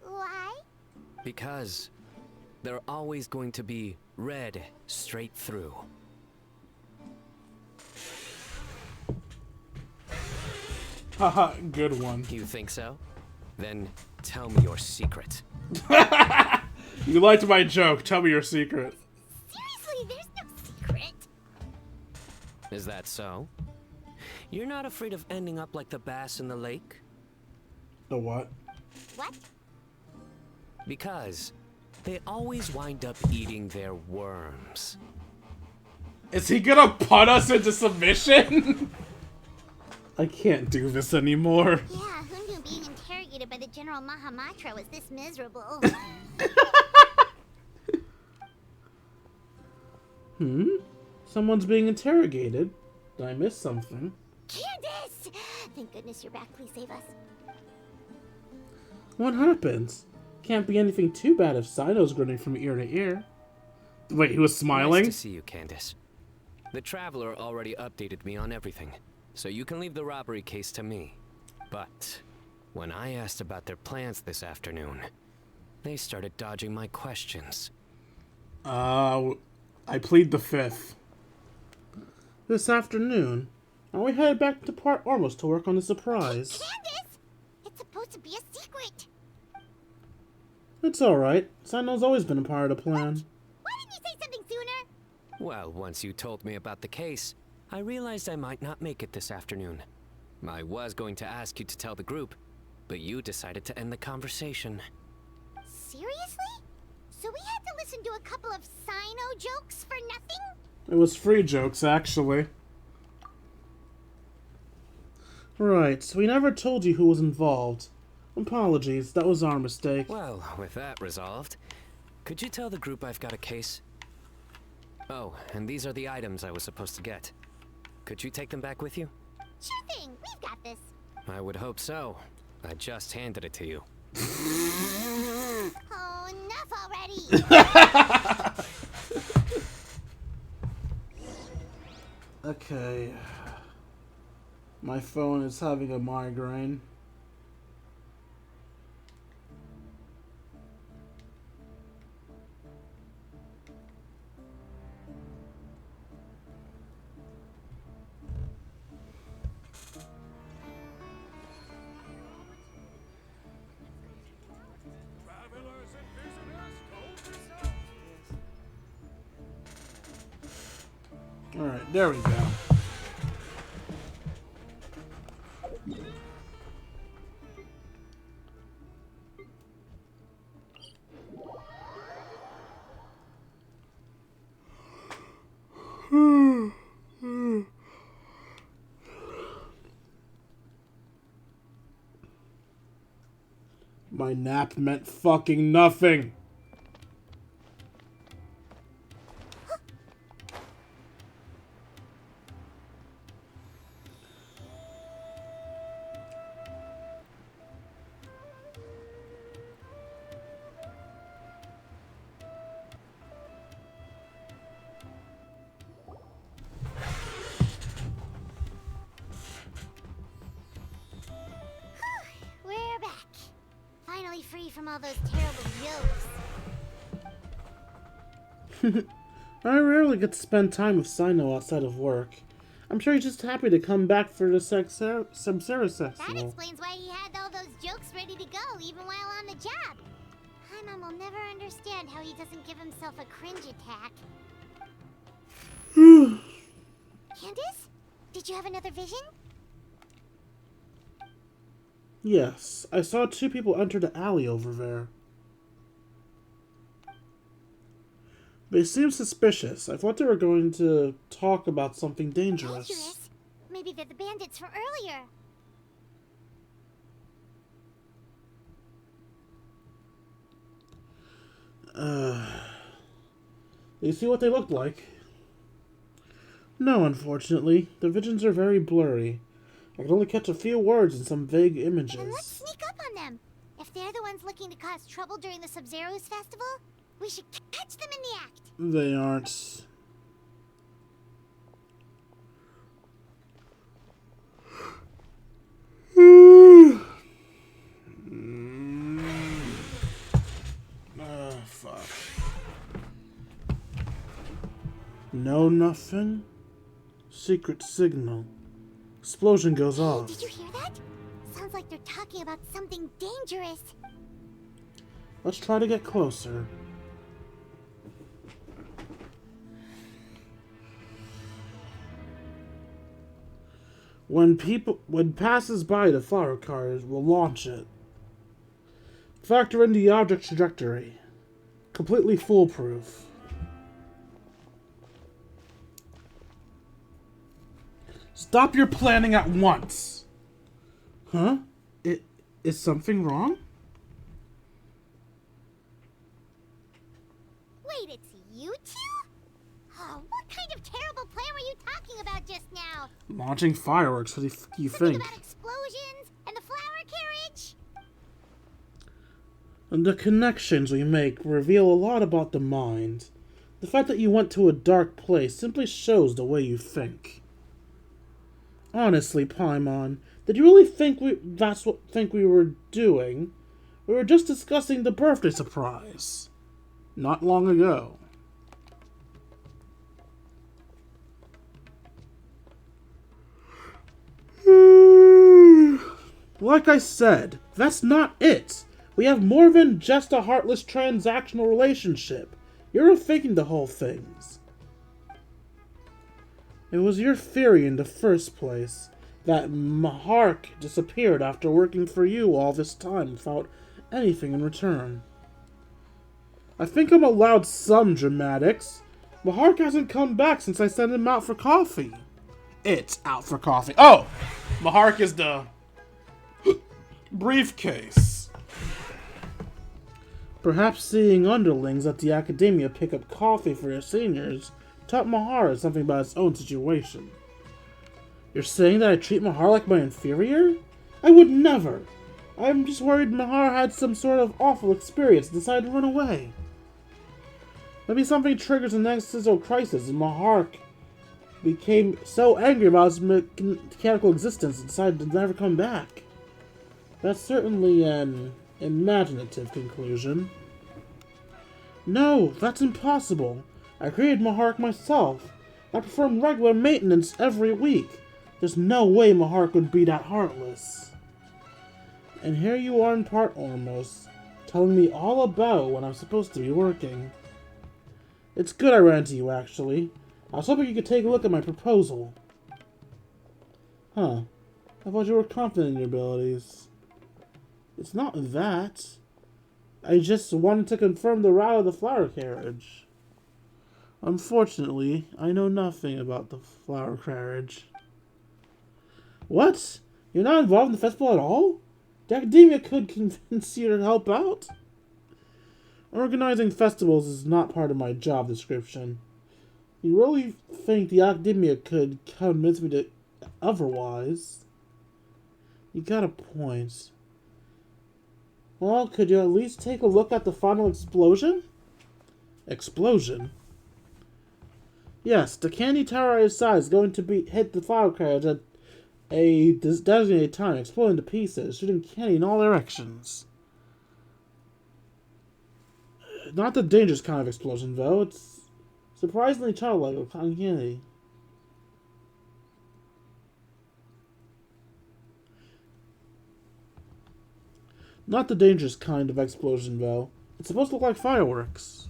Why? Because they're always going to be red straight through. Haha, good one. You think so? Then tell me your secret. You liked my joke. Tell me your secret. Seriously, there's no secret. Is that so? You're not afraid of ending up like the bass in the lake? The what? What? Because they always wind up eating their worms. Is he gonna put us into submission? I can't do this anymore. Yeah, who knew being interrogated by the General Mahamatra was this miserable? Someone's being interrogated. Did I miss something? Candace! Thank goodness you're back. Please save us. What happens? Can't be anything too bad if Sino's grinning from ear to ear. Wait, he was smiling? Nice to see you, Candace. The Traveler already updated me on everything, so you can leave the robbery case to me. But when I asked about their plans this afternoon, they started dodging my questions. I plead the fifth. This afternoon, are we headed back to Port Ormos to work on the surprise? Candace! It's supposed to be a secret. It's alright. Sino's always been a part of the plan. Why didn't you say something sooner? Well, once you told me about the case, I realized I might not make it this afternoon. I was going to ask you to tell the group, but you decided to end the conversation. Seriously? So we had to listen to a couple of Sino jokes for nothing? It was free jokes, actually. Right, so we never told you who was involved. Apologies, that was our mistake. Well, with that resolved, could you tell the group I've got a case? Oh, and these are the items I was supposed to get. Could you take them back with you? Sure thing, we've got this. I would hope so. I just handed it to you. Oh, enough already! Okay. My phone is having a migraine. Alright, there we go. My nap meant fucking nothing. We're back. Finally free from all those terrible jokes. I rarely get to spend time with Sino outside of work. I'm sure he's just happy to come back for the Sub-Zero That Festival. explains why he had all those jokes ready to go, even while on the job. Paimon will never understand how he doesn't give himself a cringe attack. Candace? Did you have another vision? Yes, I saw two people enter the alley over there. They seem suspicious. I thought they were going to talk about something dangerous. Dangerous? Maybe they're the bandits from earlier. Do you see what they looked like? No, unfortunately. The visions are very blurry. I can only catch a few words and some vague Then let's images. sneak up on them. If they're the ones looking to cause trouble during the Sub-Zero's festival, we should catch them in the act. They aren't. Fuck. No, nothing. Secret signal. Explosion goes off. Did you hear that? Sounds like they're talking about something dangerous. Let's try to get closer. When passers-by the flower cars, we'll launch it. Factor in the object trajectory. Completely foolproof. Stop your planning at once! Huh? Is something wrong? Wait, it's you two? Oh, what kind of terrible plan were you talking about just now? Launching fireworks, what do you Something think? about explosions and the flower carriage? And the connections we make reveal a lot about the mind. The fact that you went to a dark place simply shows the way you think. Honestly, Paimon, did you really think we were doing? We were just discussing the birthday surprise. Not long ago. Like I said, that's not it. We have more than just a heartless transactional relationship. You're faking the whole things. It was your theory in the first place that Mahark disappeared after working for you all this time without anything in return. I think I'm allowed some dramatics. Mahark hasn't come back since I sent him out for coffee. It's out for coffee. Oh! Mahark is the briefcase. Perhaps seeing underlings at the academia pick up coffee for your seniors taught Mahar something about his own situation. You're saying that I treat Mahar like my inferior? I would never. I'm just worried Mahar had some sort of awful experience and decided to run away. Maybe something triggers an existential crisis and Mahar became so angry about his mechanical existence and decided to never come back. That's certainly an imaginative conclusion. No, that's impossible. I created Mahark myself. I perform regular maintenance every week. There's no way Mahark would be that heartless. And here you are in part almost, telling me all about when I'm supposed to be working. It's good I ran to you, actually. I was hoping you could take a look at my proposal. Huh. I thought you were confident in your abilities. It's not that. I just wanted to confirm the route of the flower carriage. Unfortunately, I know nothing about the flower carriage. What? You're not involved in the festival at all? The Academia could convince you to help out. Organizing festivals is not part of my job description. You really think the Academia could convince me to otherwise? You got a point. Well, could you at least take a look at the final explosion? Explosion? Yes, the candy tower outside is going to hit the flower carriage at a designated time, exploding to pieces, shooting candy in all directions. Not the dangerous kind of explosion, though. It's surprisingly childlike on candy. Not the dangerous kind of explosion, though. It's supposed to look like fireworks.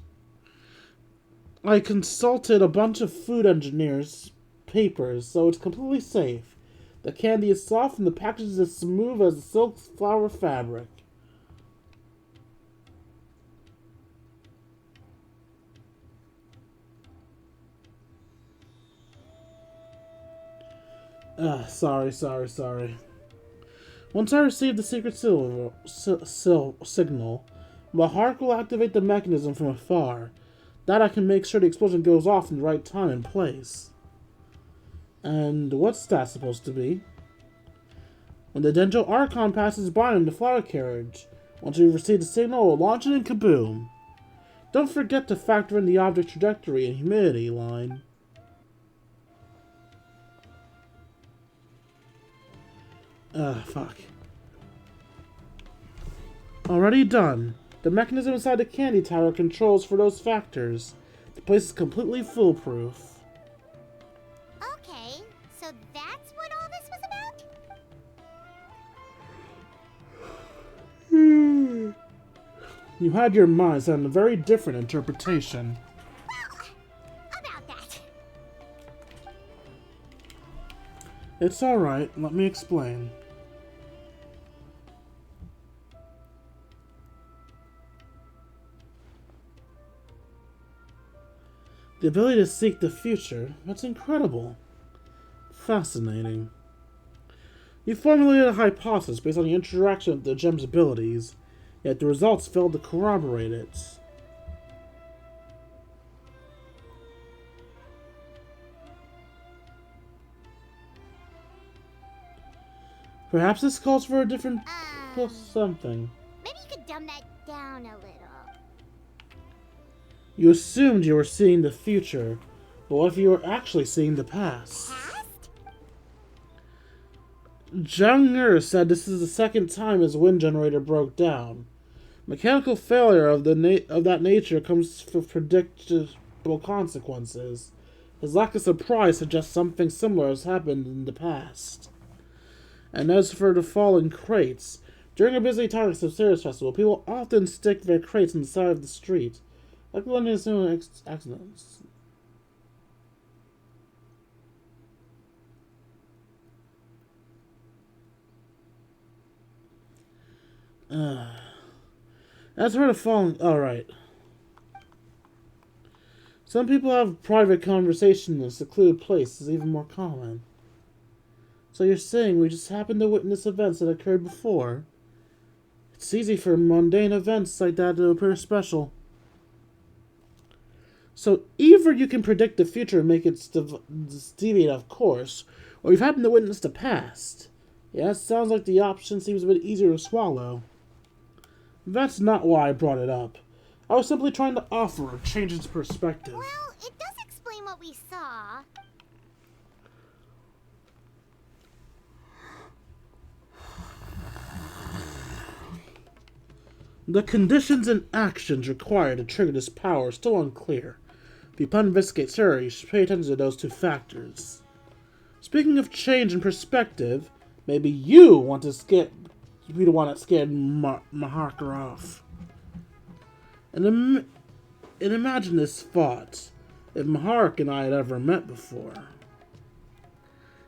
I consulted a bunch of food engineers' papers, so it's completely safe. The candy is soft and the package is as smooth as a silk flower fabric. Sorry. Once I receive the secret signal, my heart will activate the mechanism from afar. That I can make sure the explosion goes off in the right time and place. And what's that supposed to be? When the Dendro Archon passes by in the flower carriage, once we receive the signal, we'll launch it and kaboom. Don't forget to factor in the object trajectory and humidity line. Fuck. Already done. The mechanism inside the candy tower controls for those factors. The place is completely foolproof. Okay, so that's what all this was about? You had your mind set on a very different interpretation. Well, about that. It's alright, let me explain. The ability to seek the future, that's incredible. Fascinating. You formulated a hypothesis based on the interaction of the gem's abilities, yet the results failed to corroborate it. Perhaps this calls for a different something. Maybe you could dumb that down a little. You assumed you were seeing the future, but what if you were actually seeing the past? Past? Zhang Er said this is the second time his wind generator broke down. Mechanical failure of that nature comes with predictable consequences. His lack of surprise suggests something similar has happened in the past. And as for the fallen crates, during a busy time at the Ceres Festival, people often stick their crates on the side of the street. Like London is doing accidents. As for the fallen... Alright. Some people have private conversations in a secluded place is even more common. So you're saying we just happened to witness events that occurred before? It's easy for mundane events like that to appear special. So either you can predict the future and make it deviate off course, or you've happened to witness the past. Yeah, it sounds like the option seems a bit easier to swallow. That's not why I brought it up. I was simply trying to offer a change in perspective. Well, it does explain what we saw. The conditions and actions required to trigger this power are still unclear. If you plan to investigate further, you should pay attention to those two factors. Speaking of change in perspective, maybe you want to be the one that scared Maharker off. And imagine this thought. if Mahark and I had ever met before.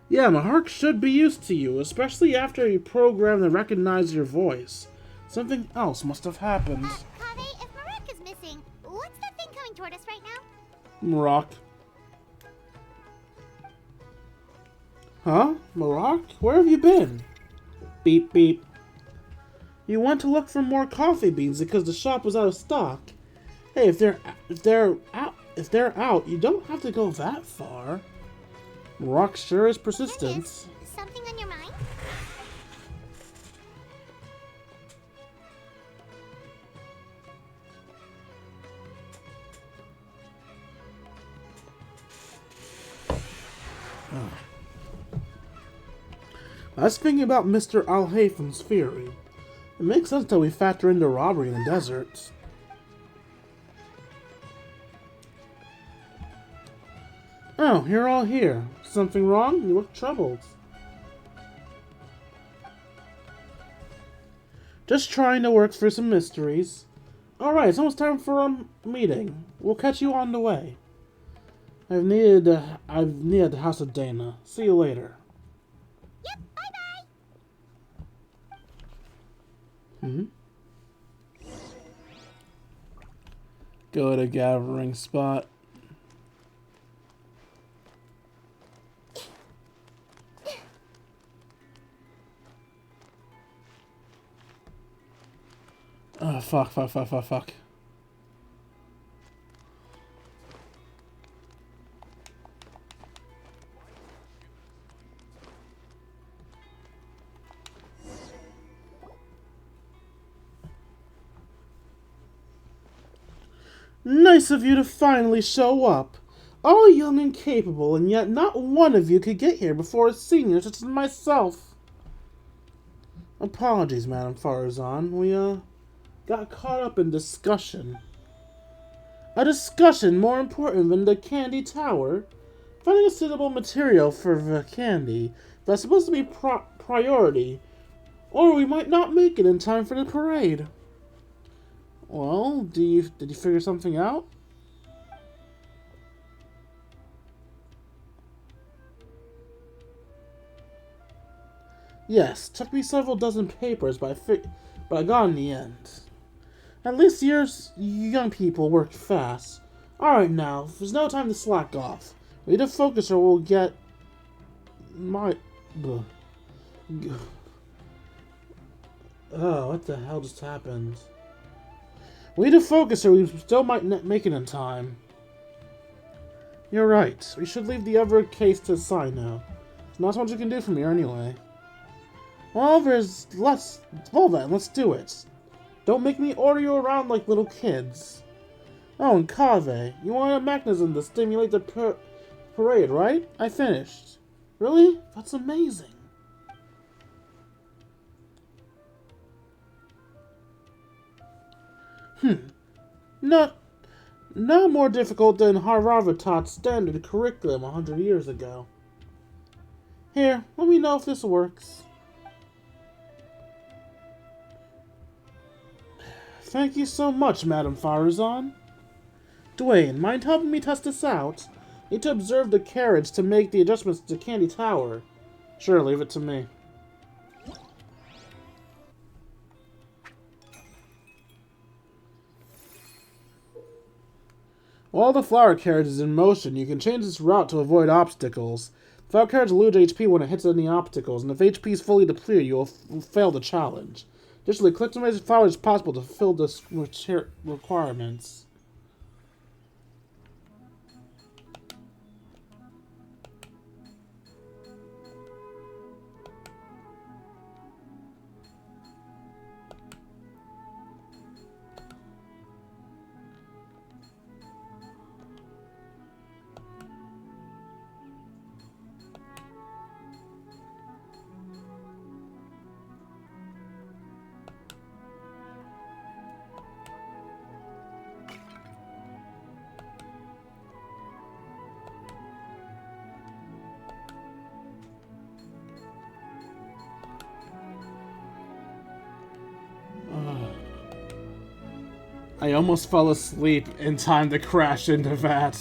Yeah, Mahark should be used to you, especially after he programmed to recognize your voice. Something else must have happened. Kaveh, if Marak is missing, what's that thing coming toward us right now? Marak. Huh? Marak? Where have you been? Beep beep. You went to look for more coffee beans because the shop was out of stock. Hey, if they're out, you don't have to go that far. Marak sure is persistent. Candace, something on your mind? I was thinking about Mr. Al-Haytham's theory. It makes sense until we factor in the robbery in the desert. Oh, you're all here. Something wrong? You look troubled. Just trying to work through some mysteries. Alright, it's almost time for a meeting. We'll catch you on the way. I've needed the house of Dana. See you later. Yep, bye-bye. Hmm? Go to gathering spot. Oh, fuck. Nice of you to finally show up. All young and capable, and yet not one of you could get here before a senior such as myself. Apologies, Madame Farazan. We, got caught up in discussion. A discussion more important than the candy tower? Finding a suitable material for the candy, that's supposed to be priority, or we might not make it in time for the parade. Well, did you figure something out? Yes, took me several dozen papers, but I got in the end. At least you young people worked fast. Alright now, there's no time to slack off. We need to focus or we'll get... Oh, what the hell just happened? We need to focus or we still might not make it in time. You're right. We should leave the other case to the side now. There's not so much you can do from here anyway. Well, well then, let's do it. Don't make me order you around like little kids. Oh, and Kaveh, you want a mechanism to stimulate the parade, right? I finished. Really? That's amazing. Not more difficult than Haravatat's standard curriculum 100 years ago. Here, let me know if this works. Thank you so much, Madame Farazan. Dwayne, mind helping me test this out? Need to observe the carriage to make the adjustments to Candy Tower. Sure, leave it to me. While the flower carriage is in motion, you can change its route to avoid obstacles. The flower carriage will lose HP when it hits any obstacles, and if HP is fully depleted, you will fail the challenge. Additionally, collect as many flowers as possible to fulfill the requirements. I almost fell asleep in time to crash into that.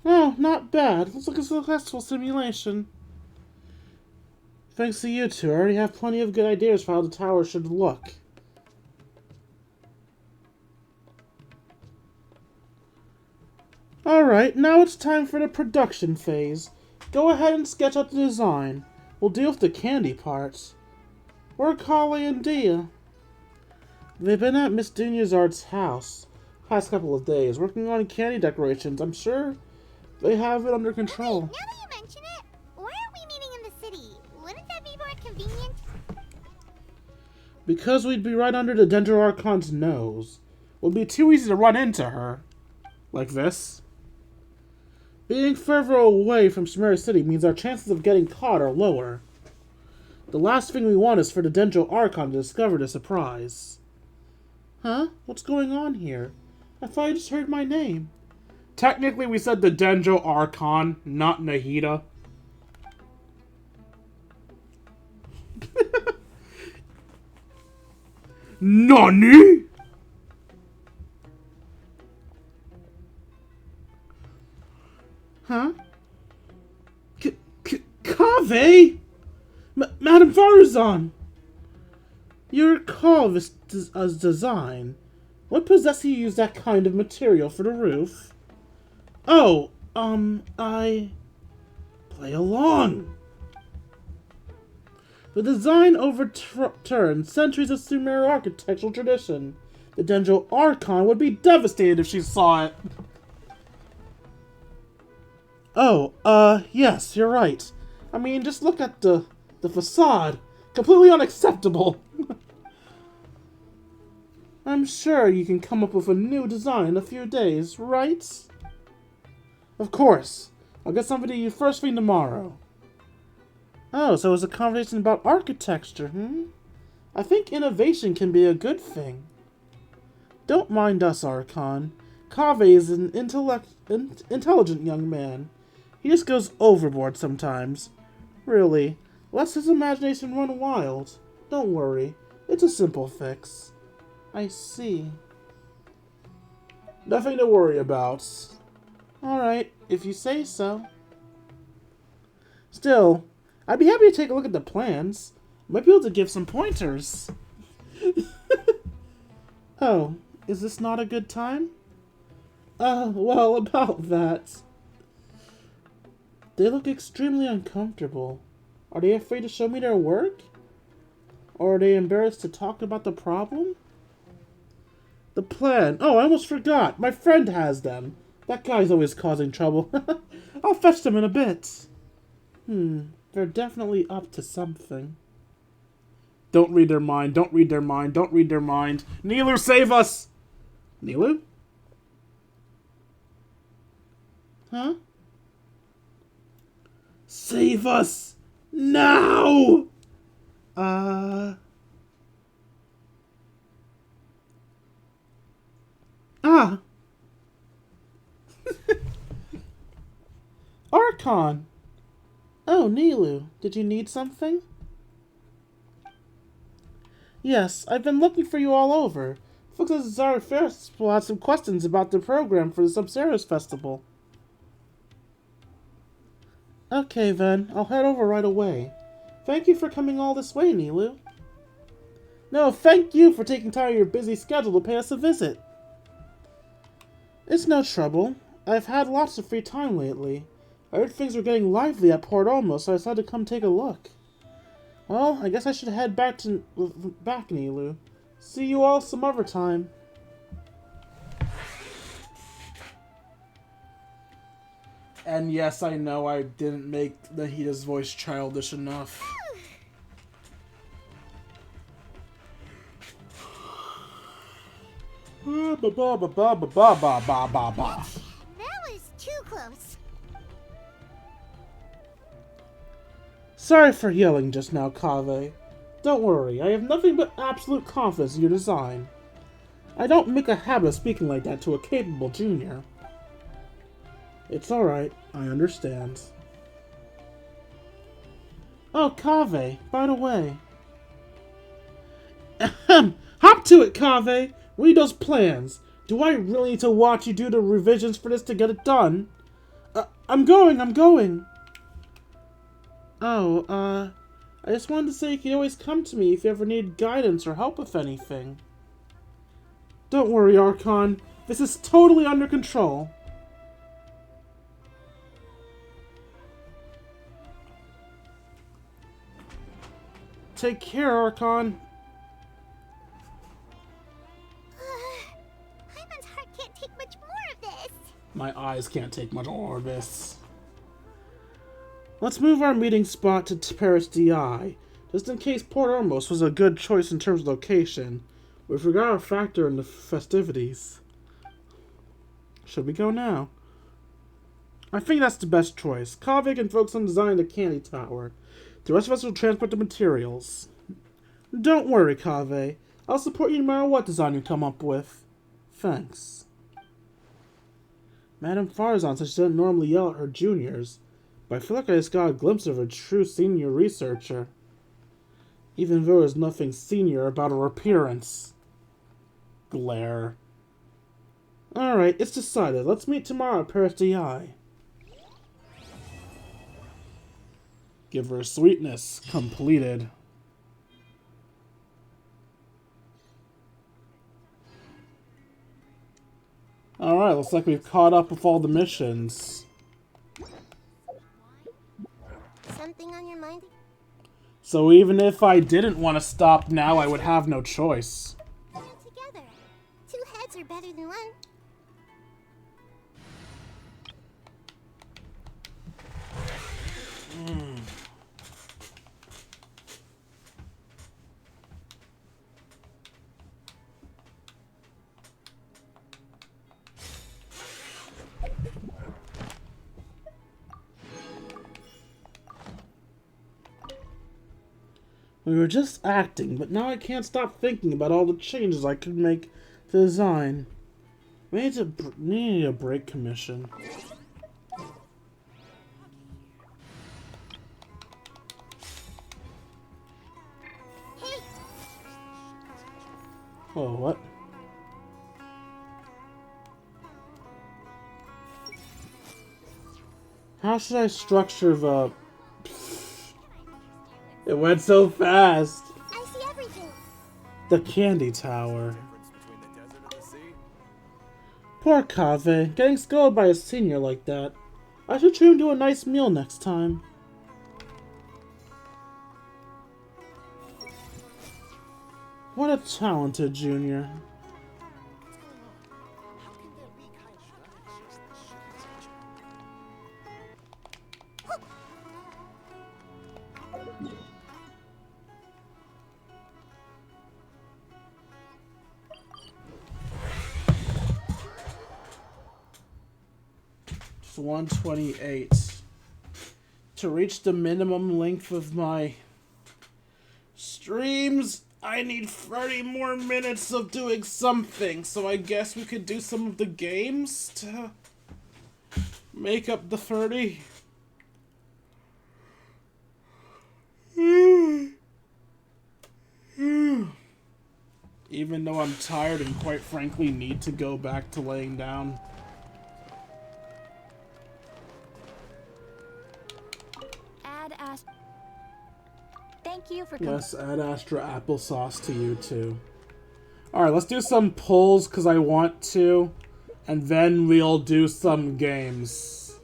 Oh, not bad. Looks like a successful simulation. Thanks to you two, I already have plenty of good ideas for how the tower should look. Alright, now it's time for the production phase. Go ahead and sketch out the design. We'll deal with the candy parts. Where are Kali and Dia? They've been at Miss Dunyazard's house past couple of days, working on candy decorations. I'm sure they have it under control. Wait, now that you mention it, why aren't we meeting in the city? Wouldn't that be more convenient? Because we'd be right under the Dendro Archon's nose. It would be too easy to run into her. Like this. Being further away from Chimera City means our chances of getting caught are lower. The last thing we want is for the Dendro Archon to discover the surprise. Huh? What's going on here? I thought I just heard my name. Technically, we said the Dendro Archon, not Nahida. NANI?! Huh? Kaveh? Madame Farazan! You recall this design. What possessed you to use that kind of material for the roof? Oh, I... Play along! The design overturned centuries of Sumeru architectural tradition. The Dendro Archon would be devastated if she saw it. Oh, yes, you're right. I mean, just look at the facade. Completely unacceptable. I'm sure you can come up with a new design in a few days, right? Of course. I'll get something to you first thing tomorrow. Oh, so it's a conversation about architecture, I think innovation can be a good thing. Don't mind us, Archon. Kaveh is an intelligent young man. He just goes overboard sometimes. Really, lets his imagination run wild. Don't worry, it's a simple fix. I see. Nothing to worry about. Alright, if you say so. Still, I'd be happy to take a look at the plans. Might be able to give some pointers. Oh, is this not a good time? Well, about that. They look extremely uncomfortable. Are they afraid to show me their work? Or are they embarrassed to talk about the problem? The plan. Oh, I almost forgot. My friend has them. That guy's always causing trouble. I'll fetch them in a bit. They're definitely up to something. Don't read their mind. Don't read their mind. Don't read their mind. Nilu, save us! Nilu? Huh? Save us! Now! Archon! Oh, Nilu, did you need something? Yes, I've been looking for you all over. Folks at Zara Festival had some questions about the program for the Sub-Zeros Festival. Okay then, I'll head over right away. Thank you for coming all this way, Nilu. No, thank you for taking time out of your busy schedule to pay us a visit. It's no trouble. I've had lots of free time lately. I heard things were getting lively at Port Olmo, so I decided to come take a look. Well, I guess I should head back, Nilu. See you all some other time. And yes, I know I didn't make Nahida's voice childish enough. That was too close. Sorry for yelling just now, Kaveh. Don't worry, I have nothing but absolute confidence in your design. I don't make a habit of speaking like that to a capable junior. It's alright, I understand. Oh, Kaveh, by the way. Ahem! Hop to it, Kaveh! We need those plans. Do I really need to watch you do the revisions for this to get it done? I'm going. Oh, I just wanted to say you can always come to me if you ever need guidance or help with anything. Don't worry, Archon. This is totally under control. Take care, Archon. Hyman's heart can't take much more of this. My eyes can't take much more of this. Let's move our meeting spot to Paris DI, just in case Port Ormos was a good choice in terms of location. We forgot a factor in the festivities. Should we go now? I think that's the best choice. Kaveh can focus on designing the candy tower. The rest of us will transport the materials. Don't worry, Kaveh. I'll support you no matter what design you come up with. Thanks. Madame Farzan says she doesn't normally yell at her juniors, but I feel like I just got a glimpse of a true senior researcher. Even though there's nothing senior about her appearance. Glare. Alright, it's decided. Let's meet tomorrow at Paris DI. Give her sweetness. Completed. Alright, looks like we've caught up with all the missions. Something on your mind? So even if I didn't want to stop now, I would have no choice. Put it together. Two heads are better than one. We were just acting, but now I can't stop thinking about all the changes I could make to the design. We need a break commission. Hey, Oh, what? How should I structure the... It went so fast. I see everything. The candy tower. Poor Kaveh, getting scolded by a senior like that. I should treat him to a nice meal next time. What a talented junior. It's 128. To reach the minimum length of my streams, I need 30 more minutes of doing something, so I guess we could do some of the games to make up the 30. Even though I'm tired and quite frankly need to go back to laying down. Thank you for Yes, add Astra applesauce to you too. Alright, let's do some polls because I want to. And then we'll do some games.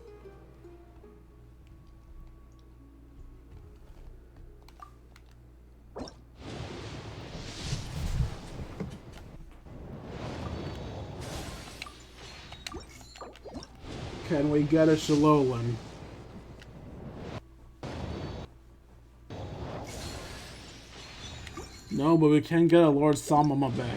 Can we get a Shalolin? No, but we can get a Lord Samamabe.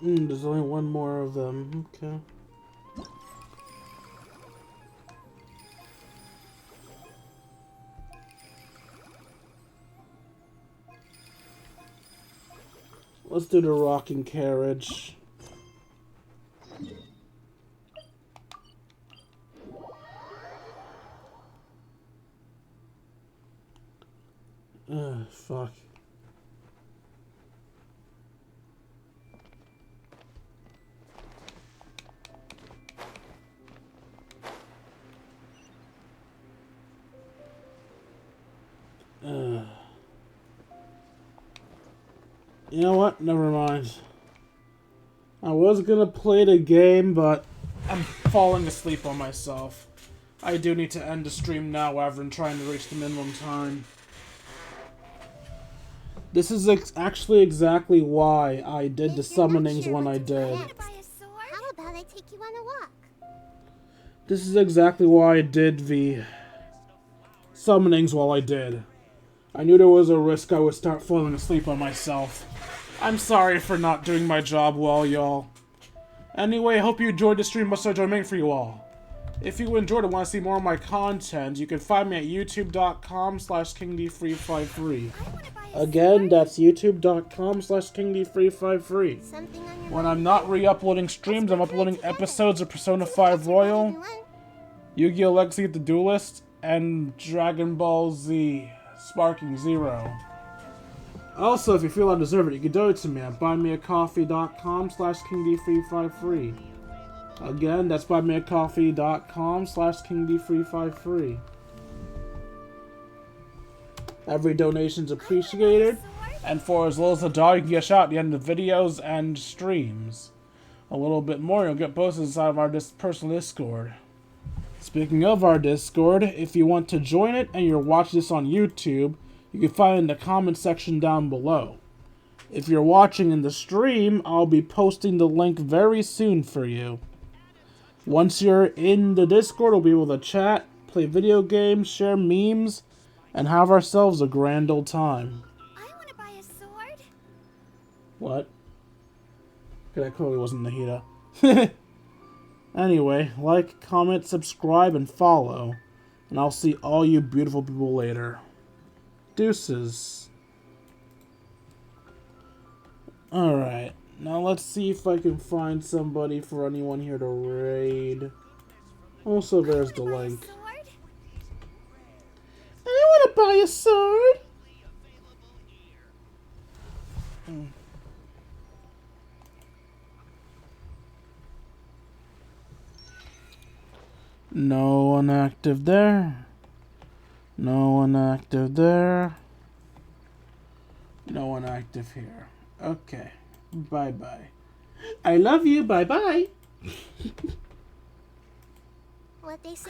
There's only one more of them. Okay. Let's do the rocking carriage. Fuck. You know what? Never mind. I was gonna play the game, but I'm falling asleep on myself. I do need to end the stream now rather than trying to reach the minimum time. This is actually exactly why I did the summonings when I did. How about I take you on a walk? This is exactly why I did the summonings while I did. I knew there was a risk I would start falling asleep on myself. I'm sorry for not doing my job well, y'all. Anyway, I hope you enjoyed the stream. Much enjoyed making for you all. If you enjoyed and want to see more of my content, you can find me at youtube.com/KingD353. Again, that's youtube.com/KingD353. When I'm not re-uploading streams, I'm uploading episodes of Persona 5 Royal, Yu-Gi-Oh! Legacy of the Duelist, and Dragon Ball Z Sparking Zero. Also, if you feel I deserve it, you can donate to me at buymeacoffee.com/KingD353. Again, that's buymeacoffee.com/KingD353. Every donation's appreciated, and for as little as $1, you can get a shout at the end of videos and streams. A little bit more, you'll get posted inside of our personal Discord. Speaking of our Discord, if you want to join it and you're watching this on YouTube, you can find it in the comment section down below. If you're watching in the stream, I'll be posting the link very soon for you. Once you're in the Discord, we'll be able to chat, play video games, share memes, and have ourselves a grand old time. I want to buy a sword. What? That clearly wasn't Nahida. Anyway, like, comment, subscribe, and follow. And I'll see all you beautiful people later. Deuces. Alright, now let's see if I can find somebody for anyone here to raid. Also, there's the link. I want to buy a sword! No one active there. No one active there. No one active here. Okay. Bye-bye. I love you. Bye-bye. What they say.